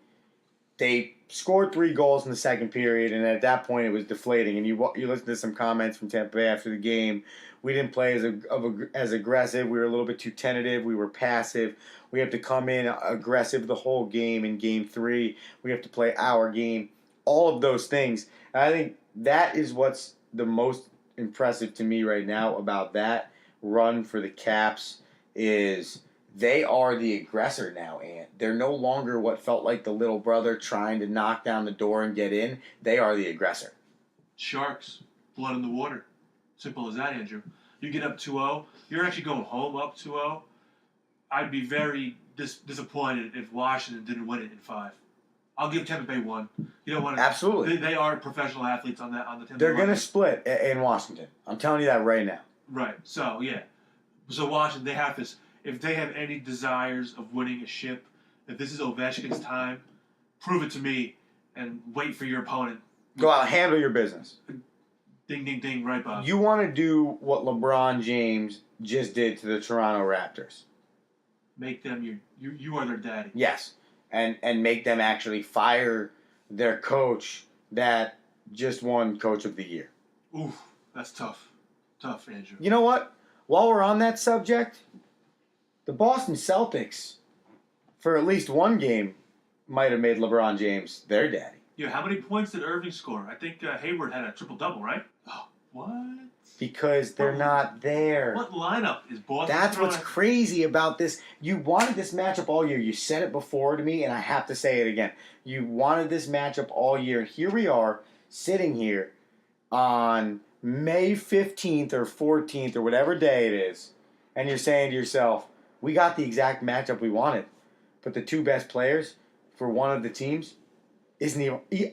They scored 3 goals in the second period, and at that point it was deflating. And you listen to some comments from Tampa Bay after the game. We didn't play as aggressive. We were a little bit too tentative. We were passive. We have to come in aggressive the whole game in Game 3. We have to play our game. All of those things. And I think that is what's the most impressive to me right now about that run for the Caps is they are the aggressor now, and they're no longer what felt like the little brother trying to knock down the door and get in. They are the aggressor. Sharks, blood in the water. Simple as that, Andrew. You get up 2-0. You're actually going home up 2-0. I'd be very disappointed if Washington didn't win it in 5. I'll give Tampa Bay 1. You don't want to. Absolutely. They are professional athletes on the Tampa Bay. They're going to split in Washington. I'm telling you that right now. Right. So, yeah. So, Washington, they have this. If they have any desires of winning a ship, if this is Ovechkin's time, prove it to me and wait for your opponent. Go out, handle your business. Ding, ding, ding, right, Bob? You want to do what LeBron James just did to the Toronto Raptors. Make them you are their daddy. Yes. And make them actually fire their coach that just won Coach of the Year. Oof, that's tough. Tough, Andrew. You know what? While we're on that subject, the Boston Celtics, for at least one game, might have made LeBron James their daddy. Yeah, how many points did Irving score? I think Hayward had a triple-double, right? Oh, what? Because they're not there. What lineup is Boston? That's what's crazy about this. You wanted this matchup all year. You said it before to me, and I have to say it again. You wanted this matchup all year. And here we are, sitting here on May 15th or 14th or whatever day it is, and you're saying to yourself, we got the exact matchup we wanted. But the 2 best players for one of the teams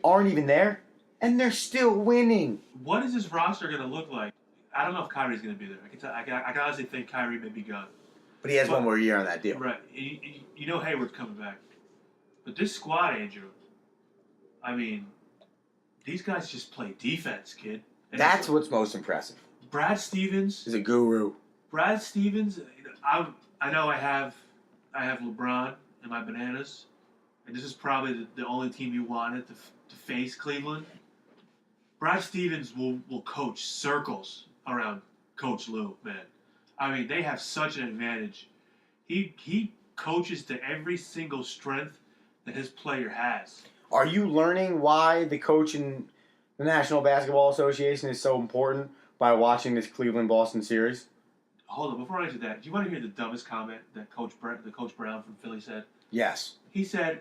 aren't even there, and they're still winning. What is this roster going to look like? I don't know if Kyrie's going to be there. I can honestly think Kyrie may be gone. But he has one more year on that deal. Right. You know Hayward's coming back. But this squad, Andrew, I mean, these guys just play defense, kid. And that's what's most impressive. Brad Stevens is a guru. Brad Stevens, I know I have LeBron in my bananas, and this is probably the only team you wanted to face, Cleveland. Brad Stevens will coach circles around Coach Lou, man. I mean, they have such an advantage. He coaches to every single strength that his player has. Are you learning why the coach in the National Basketball Association is so important? by watching this Cleveland-Boston series? Hold on, before I answer that, do you want to hear the dumbest comment that Coach Brown from Philly said? Yes. He said,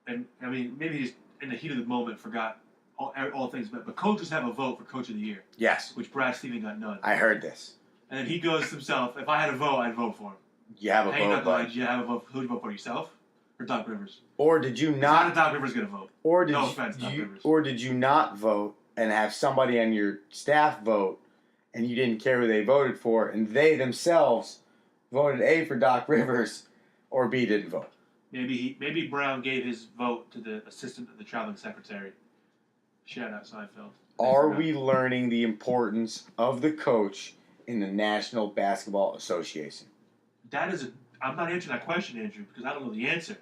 and I mean, maybe he's in the heat of the moment forgot all things, but coaches have a vote for Coach of the Year. Yes. Which Brad Stevens got none. I heard this. And then he goes to himself, if I had a vote, I'd vote for him. You have a Hey, vote, but... did you have a vote? Who'd you vote for, yourself or Doc Rivers? Or did you How not... did Doc Rivers get a vote? Or did no you, offense, Doc Rivers. Or did you not vote and have somebody on your staff vote and you didn't care who they voted for and they themselves voted A for Doc Rivers or B didn't vote? Maybe Brown gave his vote to the assistant of the traveling secretary. Shout out Seinfeld. Are we learning the importance of the coach in the National Basketball Association? I'm not answering that question, Andrew, because I don't know the answer.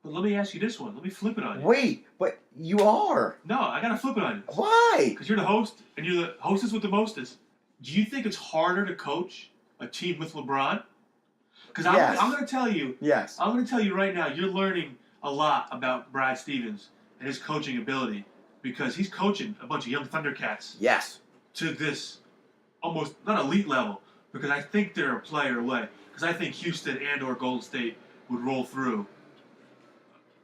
But let me ask you this one. Let me flip it on you. Wait, but you are. No, I gotta flip it on you. Why? Because you're the host, and you're the hostess with the mostest. Do you think it's harder to coach a team with LeBron? Because Yes. I'm going to tell you. Yes. I'm going to tell you right now. You're learning a lot about Brad Stevens and his coaching ability because he's coaching a bunch of young Thundercats. Yes. To this almost not elite level because I think they're a player away. Because I think Houston and/or Golden State would roll through.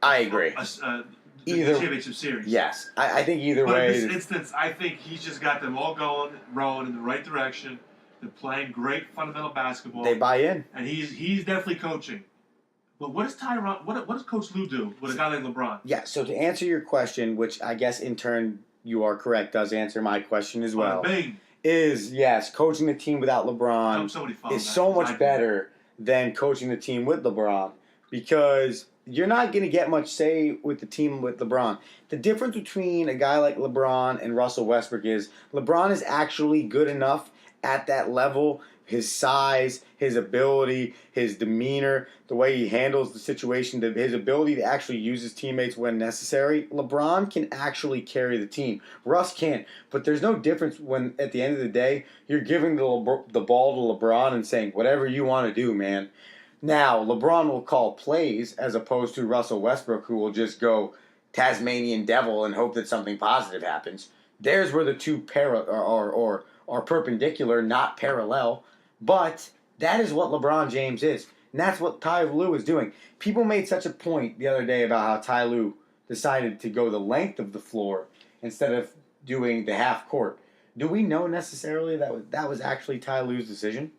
I agree. The Either championship series. Yes, I think either but way. in this instance, I think he's just got them all rowing in the right direction. They're playing great fundamental basketball. They buy in, and he's definitely coaching. But what does Tyron? What does Coach Lou do with a guy like LeBron? Yeah. So to answer your question, which I guess in turn you are correct, does answer my question as well. Bing. Is yes, coaching the team without LeBron is so much better than coaching the team with LeBron because you're not going to get much say with the team with LeBron. The difference between a guy like LeBron and Russell Westbrook is LeBron is actually good enough at that level. His size, his ability, his demeanor, the way he handles the situation, his ability to actually use his teammates when necessary. LeBron can actually carry the team. Russ can't. But there's no difference when, at the end of the day, you're giving the ball to LeBron and saying, whatever you want to do, man. Now, LeBron will call plays as opposed to Russell Westbrook, who will just go Tasmanian devil and hope that something positive happens. There's where the two are perpendicular, not parallel. But that is what LeBron James is. And that's what Ty Lue is doing. People made such a point the other day about how Ty Lue decided to go the length of the floor instead of doing the half court. Do we know necessarily that was actually Ty Lue's decision?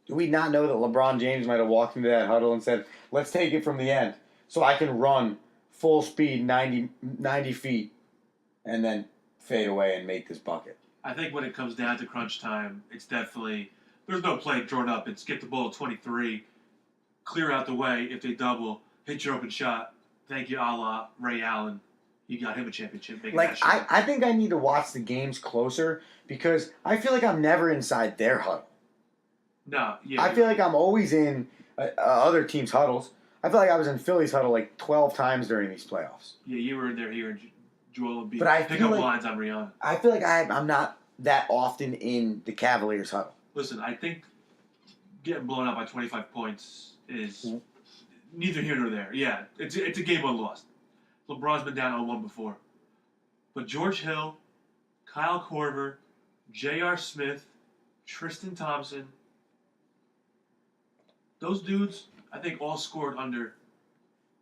Do we not know that LeBron James might have walked into that huddle and said, let's take it from the end so I can run full speed 90 feet and then fade away and make this bucket? I think when it comes down to crunch time, it's definitely, there's no play drawn up. It's get the ball at 23, clear out the way if they double, hit your open shot. Thank you, a la Ray Allen. You got him a championship. I think I need to watch the games closer because I feel like I'm never inside their huddle. No, yeah. I feel like I'm always in other teams' huddles. I feel like I was in Philly's huddle like 12 times during these playoffs. Yeah, you were in there hearing Joel Embiid pick feel up like, lines on Rihanna. I feel like I'm not that often in the Cavaliers' huddle. Listen, I think getting blown out by 25 points is neither here nor there. Yeah, it's a game well lost. LeBron's been down 0-1 before. But George Hill, Kyle Korver, J.R. Smith, Tristan Thompson, those dudes, I think, all scored under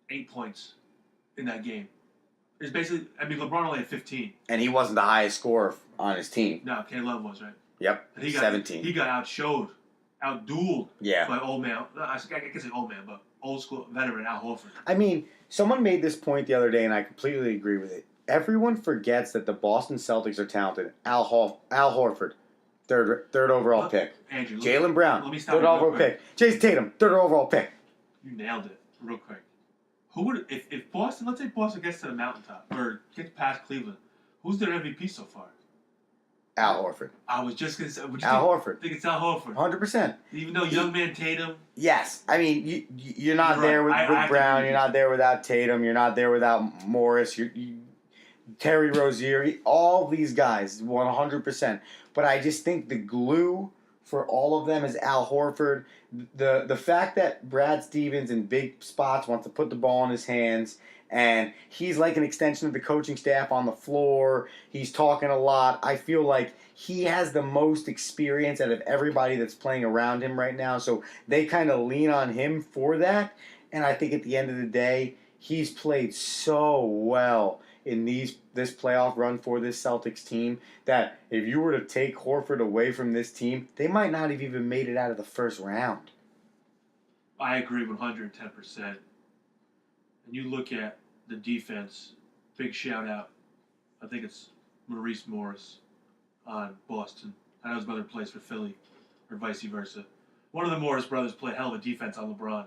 8 points in that game. It's basically, LeBron only had 15. And he wasn't the highest scorer on his team. No, K Love was, right? Yep, 17. He got outdueled yeah. by old man. I can say old man, but old school veteran Al Horford. I mean, someone made this point the other day, and I completely agree with it. Everyone forgets that the Boston Celtics are talented. Al Horford, third overall pick. Andrew, Jaylen Brown, let me stop third overall pick. Jason Tatum, third overall pick. You nailed it, real quick. Who would if Boston? Let's say Boston gets to the mountaintop or gets past Cleveland. Who's their MVP so far? Al Horford. I was just gonna say. Horford. I think it's Al Horford. 100%. Even though young man Tatum. Yes, I mean you're not there with Brown. You're not there without Tatum. You're not there without Morris. Terry Rozier. All these guys, 100%. But I just think the glue for all of them is Al Horford. The fact that Brad Stevens in big spots wants to put the ball in his hands, and he's like an extension of the coaching staff on the floor. He's talking a lot. I feel like he has the most experience out of everybody that's playing around him right now, so they kind of lean on him for that. And I think at the end of the day, he's played so well in this playoff run for this Celtics team that if you were to take Horford away from this team, they might not have even made it out of the first round. I agree 110%. And you look at the defense, big shout out. I think it's Maurice Morris on Boston. I know his brother plays for Philly, or vice versa. One of the Morris brothers played hell of a defense on LeBron.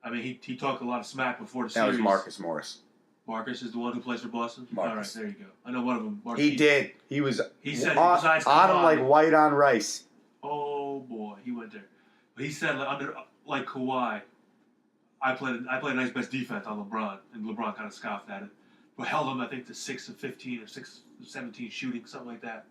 I mean, he talked a lot of smack before the series. That was Marcus Morris. Marcus is the one who plays for Boston? Marcus. All right, there you go. I know one of them. Marcus, He did. He was He said on besides him Kawhi, like white on rice. oh, boy, he went there. But he said, like Kawhi, I played a nice best defense on LeBron, and LeBron kind of scoffed at it. But held him, I think, to 6 of 15 or 6 of 17 shooting, something like that.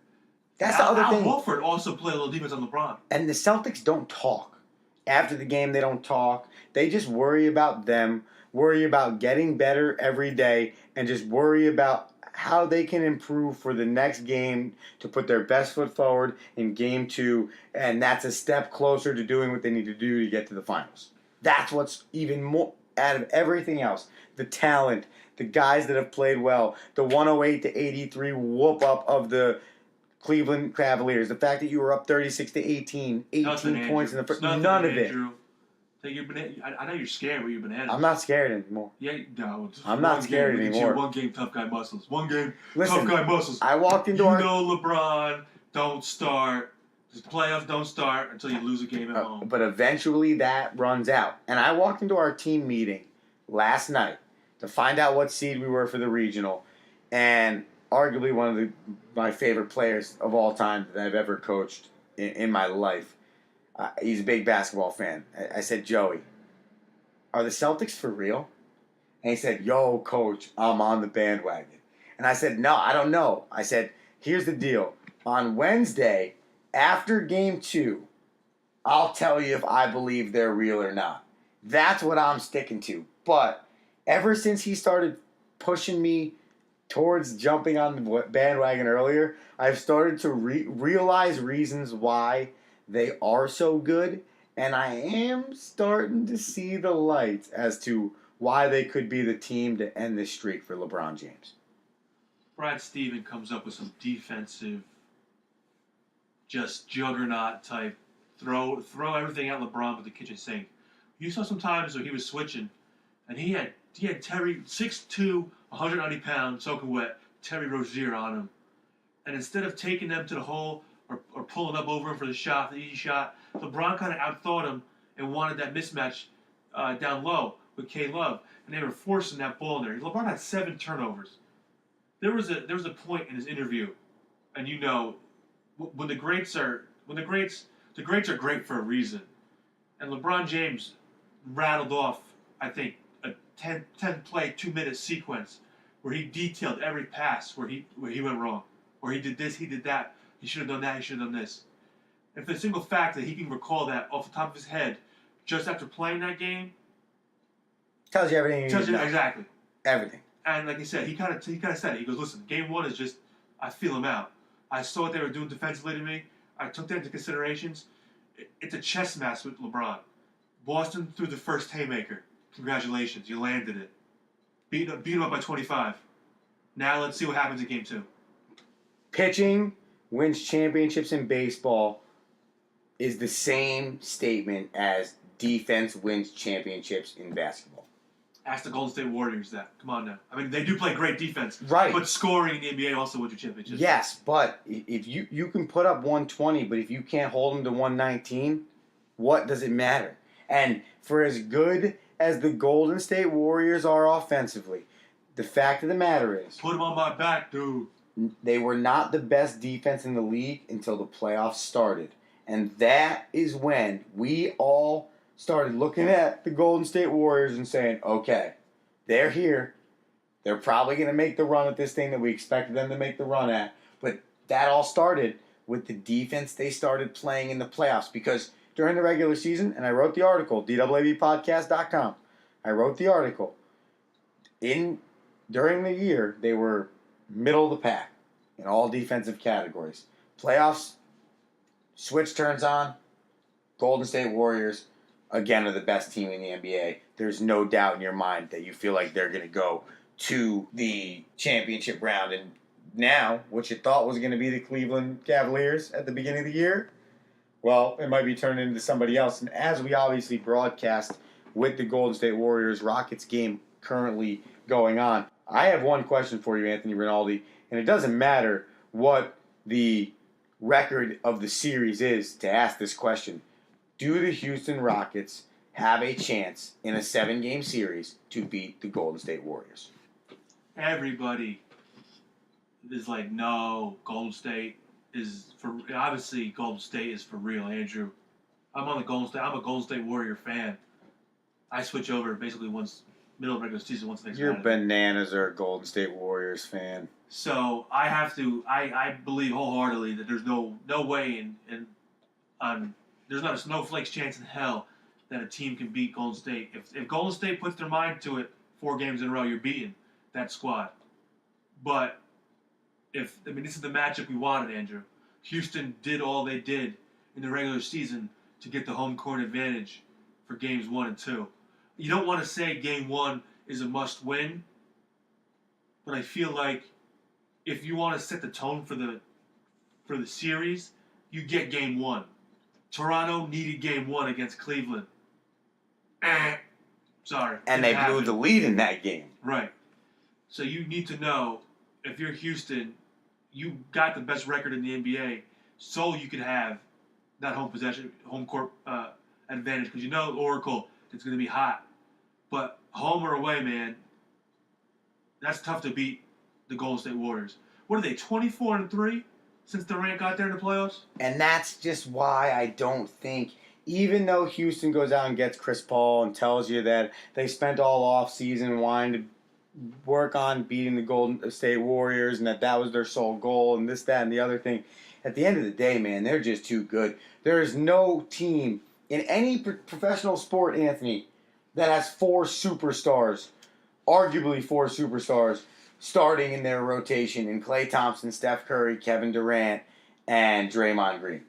That's the other thing. Al Horford also played a little defense on LeBron. And the Celtics don't talk. After the game, they don't talk. They just worry about them, worry about getting better every day, and just worry about how they can improve for the next game to put their best foot forward in game 2. And that's a step closer to doing what they need to do to get to the finals. That's what's even more out of everything else. The talent, the guys that have played well, the 108-83 whoop up of the Cleveland Cavaliers, the fact that you were up 36-18, 18 points in the first, none of it. I know you're scared, but you're bananas. I'm not scared anymore. Yeah, no. I'm not scared anymore. One game, tough guy muscles. One game, Listen, tough guy muscles. I walked into You know LeBron, don't start. The playoffs don't start until you lose a game at home. But eventually that runs out. And I walked into our team meeting last night to find out what seed we were for the regional. And arguably one of my favorite players of all time that I've ever coached in my life. He's a big basketball fan. I said, Joey, are the Celtics for real? And he said, yo, coach, I'm on the bandwagon. And I said, no, I don't know. I said, here's the deal. On Wednesday, after game 2, I'll tell you if I believe they're real or not. That's what I'm sticking to. But ever since he started pushing me towards jumping on the bandwagon earlier, I've started to realize reasons why they are so good, and I am starting to see the lights as to why they could be the team to end this streak for LeBron James. Brad Stevens comes up with some defensive, just juggernaut type, throw everything at LeBron with the kitchen sink. You saw some times where he was switching, and he had Terry 6'2", 190 pounds, soaking wet, Terry Rozier on him, and instead of taking them to the hole or pulling up over him for the shot, the easy shot, LeBron kind of outthought him and wanted that mismatch down low with K-Love, and they were forcing that ball in there. LeBron had 7 turnovers. There was a point in his interview, and you know, the greats are great for a reason. And LeBron James rattled off, I think, a 10 play 2-minute sequence where he detailed every pass where he went wrong, where he did this, he did that, he should have done that, he should have done this. And for the simple fact that he can recall that off the top of his head just after playing that game, tells you everything you need to know. Exactly. Everything. And like I said, he kind of said it. He goes, listen, game 1 is just, I feel him out. I saw what they were doing defensively to me. I took that into considerations. It's a chess match with LeBron. Boston threw the first haymaker. Congratulations, you landed it. Beat him up by 25. Now let's see what happens in game 2. Pitching wins championships in baseball is the same statement as defense wins championships in basketball. Ask the Golden State Warriors that. Come on now. I mean, they do play great defense. Right. But scoring in the NBA also wins your championships. Yes, but if you can put up 120, but if you can't hold them to 119, what does it matter? And for as good as the Golden State Warriors are offensively, the fact of the matter is, put them on my back, dude. They were not the best defense in the league until the playoffs started. And that is when we all started looking at the Golden State Warriors and saying, okay, they're here. They're probably going to make the run at this thing that we expected them to make the run at. But that all started with the defense they started playing in the playoffs. Because during the regular season, and I wrote the article, DAABpodcast.com, I wrote the article, during the year, they were middle of the pack in all defensive categories. Playoffs, switch turns on, Golden State Warriors, again, are the best team in the NBA. There's no doubt in your mind that you feel like they're going to go to the championship round. And now, what you thought was going to be the Cleveland Cavaliers at the beginning of the year, well, it might be turned into somebody else. And as we obviously broadcast with the Golden State Warriors Rockets game currently going on, I have one question for you, Anthony Rinaldi, and it doesn't matter what the record of the series is to ask this question. Do the Houston Rockets have a chance in a 7-game series to beat the Golden State Warriors? Everybody is like, no, Golden State is for obviously Golden State is for real, Andrew. I'm a Golden State Warrior fan. I switch over basically once middle of regular season once things Your bananas are a Golden State Warriors fan. So I have to I believe wholeheartedly that there's no way there's not a snowflake's chance in hell that a team can beat Golden State. If Golden State puts their mind to it 4 games in a row, you're beating that squad. But this is the matchup we wanted, Andrew. Houston did all they did in the regular season to get the home court advantage for games 1 and 2. You don't want to say game 1 is a must win, but I feel like if you want to set the tone for the series, you get game 1. Toronto needed game 1 against Cleveland. Sorry. And they blew the lead in that game. Right. So you need to know, if you're Houston, you got the best record in the NBA, so you could have that home court advantage. Because you know, Oracle, it's going to be hot. But home or away, man, that's tough to beat the Golden State Warriors. What are they, 24-3 since Durant got there in the playoffs? And that's just why I don't think, even though Houston goes out and gets Chris Paul and tells you that they spent all offseason wanting to work on beating the Golden State Warriors and that was their sole goal and this, that, and the other thing, at the end of the day, man, they're just too good. There is no team in any professional sport, Anthony, that has 4 superstars, arguably 4 superstars, starting in their rotation in Klay Thompson, Steph Curry, Kevin Durant, and Draymond Green.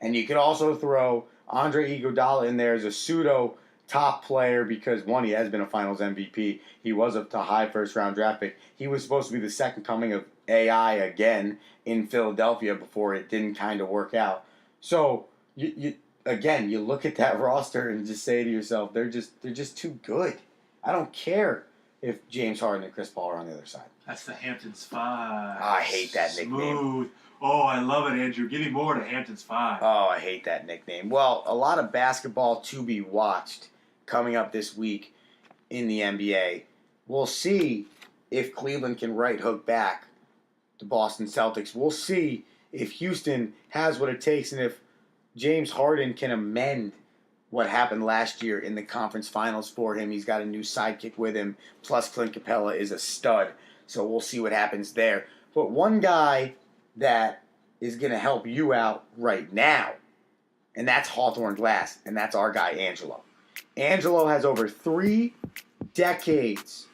And you could also throw Andre Iguodala in there as a pseudo top player because, one, he has been a Finals MVP. He was a high first-round draft pick. He was supposed to be the second coming of AI again in Philadelphia before it didn't kind of work out. So, you look at that roster and just say to yourself, they're just too good. I don't care if James Harden and Chris Paul are on the other side. That's the Hamptons 5. I hate that nickname. Smooth. Oh, I love it, Andrew. Give me more to Hamptons 5. Oh, I hate that nickname. Well, a lot of basketball to be watched coming up this week in the NBA. We'll see if Cleveland can right hook back the Boston Celtics. We'll see if Houston has what it takes and if James Harden can amend what happened last year in the conference finals for him. He's got a new sidekick with him, plus Clint Capella is a stud. So we'll see what happens there. But one guy that is going to help you out right now, and that's Hawthorne Glass, and that's our guy Angelo. Angelo has over 3 decades,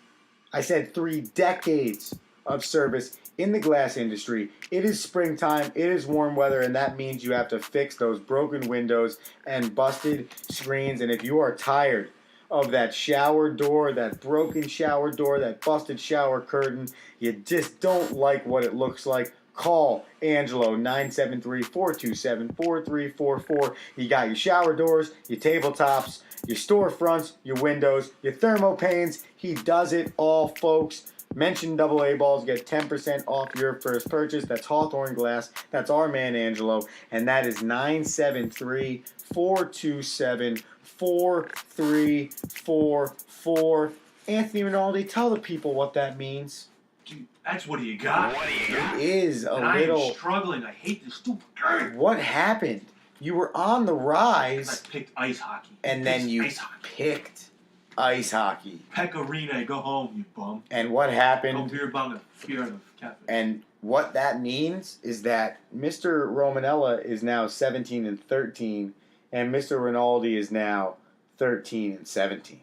I said 3 decades of service in the glass industry. It is springtime, it is warm weather, and that means you have to fix those broken windows and busted screens. And if you are tired of that shower door, that broken shower door, that busted shower curtain, you just don't like what it looks like, call Angelo, 973-427-4344. You got your shower doors, your tabletops, your storefronts, your windows, your thermopanes. He does it all, folks. Mention AA Balls, get 10% off your first purchase. That's Hawthorne Glass. That's our man Angelo. And that is 973-427-4344. Anthony Rinaldi, tell the people what that means. Dude, that's what do you got? It is a and little... I am struggling. I hate this stupid game. What happened? You were on the rise. I picked ice hockey. And then you picked ice hockey. Pecorino, go home, you bum. And what happened? No beer bong, fear of cafe. And what that means is that Mr. Romanella is now 17-13, and Mr. Rinaldi is now 13-17.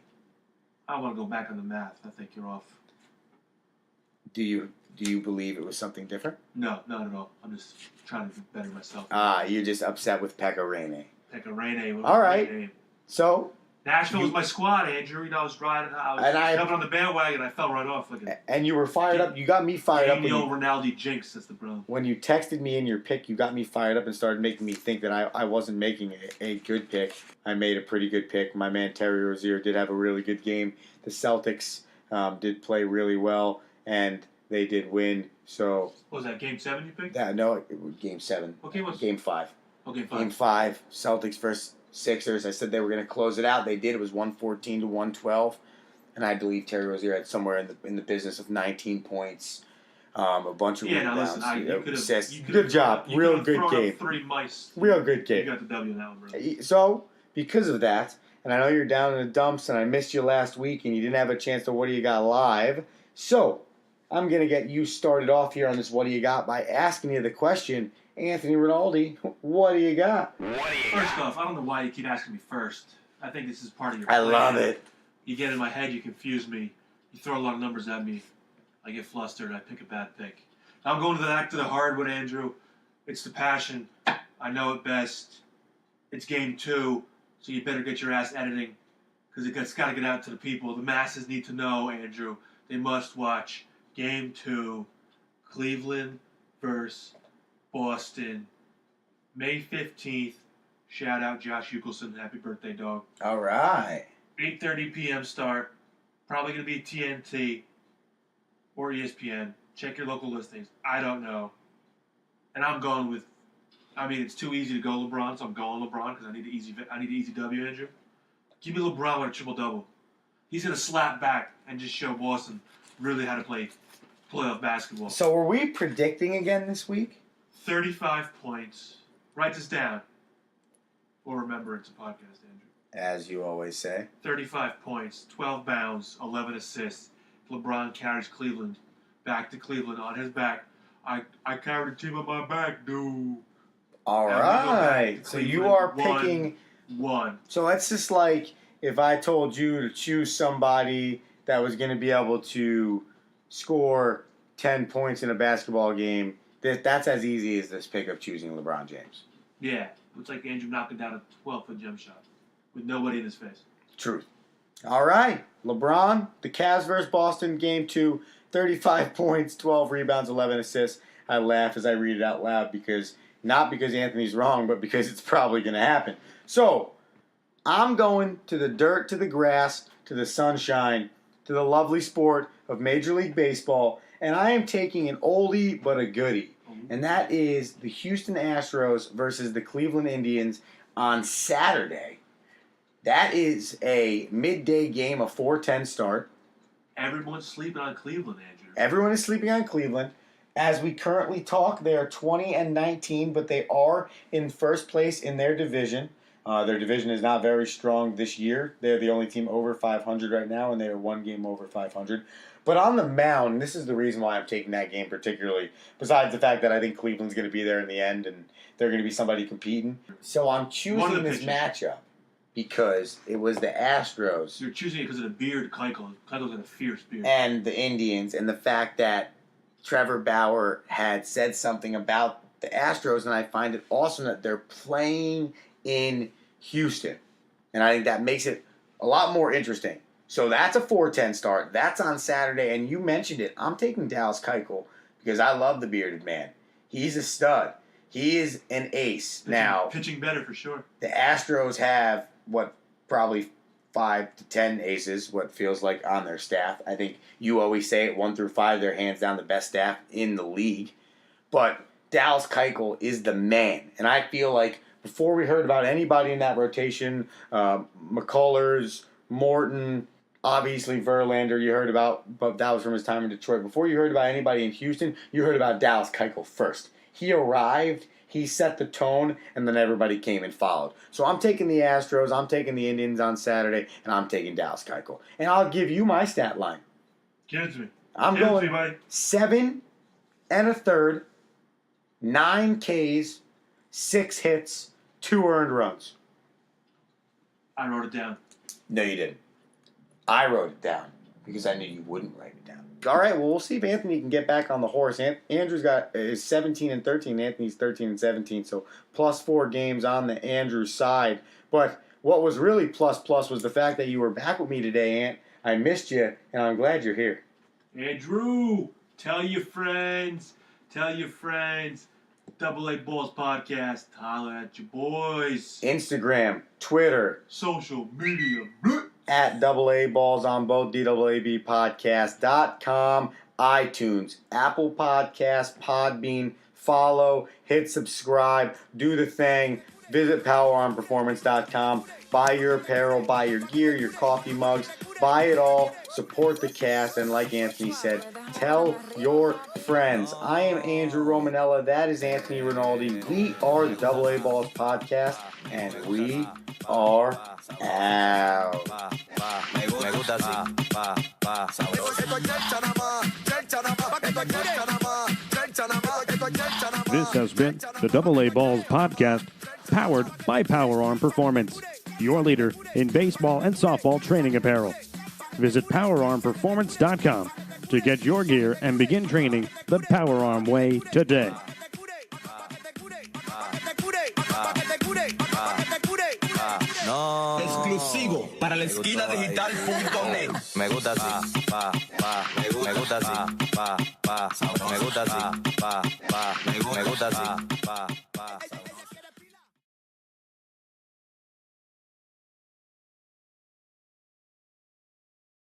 I want to go back on the math. I think you're off. Do you believe it was something different? No, not at all. I'm just trying to better myself. You're just upset with Pekka Rinne. Pekka Rinne. All right. So Nashville was my squad, Andrew. I was jumping on the bandwagon. I fell right off. And you were fired up. You got me fired up. The old Rinaldi jinx. That's the problem. When you texted me in your pick, you got me fired up and started making me think that I wasn't making a good pick. I made a pretty good pick. My man Terry Rozier did have a really good game. The Celtics did play really well, and they did win. So what was that, Game 7 you picked? No, it was Game 7. What game was it? Game 5. Oh, Game 5. Game 5, Celtics versus Sixers. I said they were going to close it out. They did. It was 114-112, and I believe Terry Rozier had somewhere in the business of 19 points, a bunch of rebounds, assists. Good job. Real good game. 3 mice. Real good game. You got the W now, bro. So because of that, and I know you're down in the dumps, and I missed you last week, and you didn't have a chance to What Do You Got live. So I'm going to get you started off here on this What Do You Got by asking you the question, Anthony Rinaldi, what do you got? First off, I don't know why you keep asking me first. I think this is part of your I plan. love it. You get in my head, you confuse me. You throw a lot of numbers at me. I get flustered. I pick a bad pick. Now I'm going back to the hardwood, Andrew. It's the passion. I know it best. It's Game 2, so you better get your ass editing because it's got to get out to the people. The masses need to know, Andrew. They must watch Game 2, Cleveland versus Boston, May 15th. Shout out Josh Ukelson. Happy birthday, dog. All right. 8:30 p.m. start. Probably going to be TNT or ESPN. Check your local listings. I don't know. And I'm going with, it's too easy to go LeBron, so I'm going LeBron because I need an easy W, Andrew. Give me LeBron with a triple-double. He's going to slap back and just show Boston really how to play playoff basketball. So are we predicting again this week? 35 points. Write this down. Or remember, it's a podcast, Andrew. As you always say. 35 points, 12 bounds, 11 assists. LeBron carries Cleveland back to Cleveland on his back. I carried the team on my back, dude. All right. So you are picking... 1. So that's just like if I told you to choose somebody that was going to be able to score 10 points in a basketball game. That's as easy as this pick of choosing LeBron James. Yeah. Looks like Andrew knocking down a 12-foot jump shot with nobody in his face. Truth. All right. LeBron, the Cavs versus Boston, Game 2, 35 points, 12 rebounds, 11 assists. I laugh as I read it out loud not because Anthony's wrong, but because it's probably going to happen. So, I'm going to the dirt, to the grass, to the sunshine, to the lovely sport of Major League Baseball, and I am taking an oldie but a goodie. And that is the Houston Astros versus the Cleveland Indians on Saturday. That is a midday game, a 4:10 start. Everyone's sleeping on Cleveland, Andrew. Everyone is sleeping on Cleveland. As we currently talk, they are 20-19, but they are in first place in their division. Their division is not very strong this year. They're the only team over 500 right now, and they are one game over 500. But on the mound, this is the reason why I'm taking that game particularly, besides the fact that I think Cleveland's going to be there in the end, and they're going to be somebody competing. So I'm choosing this matchup because it was the Astros. You're choosing it because of the beard, Keuchel. Keuchel's got a fierce beard. And the Indians, and the fact that Trevor Bauer had said something about the Astros, and I find it awesome that they're playing in Houston. And I think that makes it a lot more interesting. So that's a 4:10 start. That's on Saturday, and you mentioned it. I'm taking Dallas Keuchel because I love the bearded man. He's a stud. He is an ace. Pitching better for sure. The Astros have, probably 5 to 10 aces, what feels like, on their staff. I think you always say it, 1 through 5, they're hands down the best staff in the league. But Dallas Keuchel is the man. And I feel like before we heard about anybody in that rotation, McCullers, Morton, obviously Verlander you heard about, but that was from his time in Detroit. Before you heard about anybody in Houston, you heard about Dallas Keuchel first. He arrived, he set the tone, and then everybody came and followed. So I'm taking the Astros, I'm taking the Indians on Saturday, and I'm taking Dallas Keuchel. And I'll give you my stat line. Give it to me. I'm Give it going to me, buddy. 7 and a third, 9 Ks, 6 hits, 2 earned runs. I wrote it down. No, you didn't. I wrote it down because I knew you wouldn't write it down. All right, well, we'll see if Anthony can get back on the horse. Andrew's is 17 and 13. Anthony's 13 and 17, so plus 4 games on the Andrew side. But what was really plus was the fact that you were back with me today, Ant. I missed you, and I'm glad you're here. Andrew, tell your friends. Double A Balls Podcast. Holla at your boys. Instagram, Twitter, Social media. at AA Balls on both DAABpodcast.com, iTunes, Apple Podcasts, Podbean. Follow, hit subscribe, do the thing. Visit PowerOnPerformance.com. Buy your apparel, buy your gear, your coffee mugs. Buy it all. Support the cast. And like Anthony said, tell your friends. I am Andrew Romanella. That is Anthony Rinaldi. We are the AA Balls Podcast. And we are out. This has been the AA Balls Podcast, powered by Power Arm Performance, your leader in baseball and softball training apparel. Visit PowerArmPerformance.com to get your gear and begin training the Power Arm way today. No. Exclusivo para la esquina digital.net. Me gusta así, me gusta así, me gusta así, me gusta así,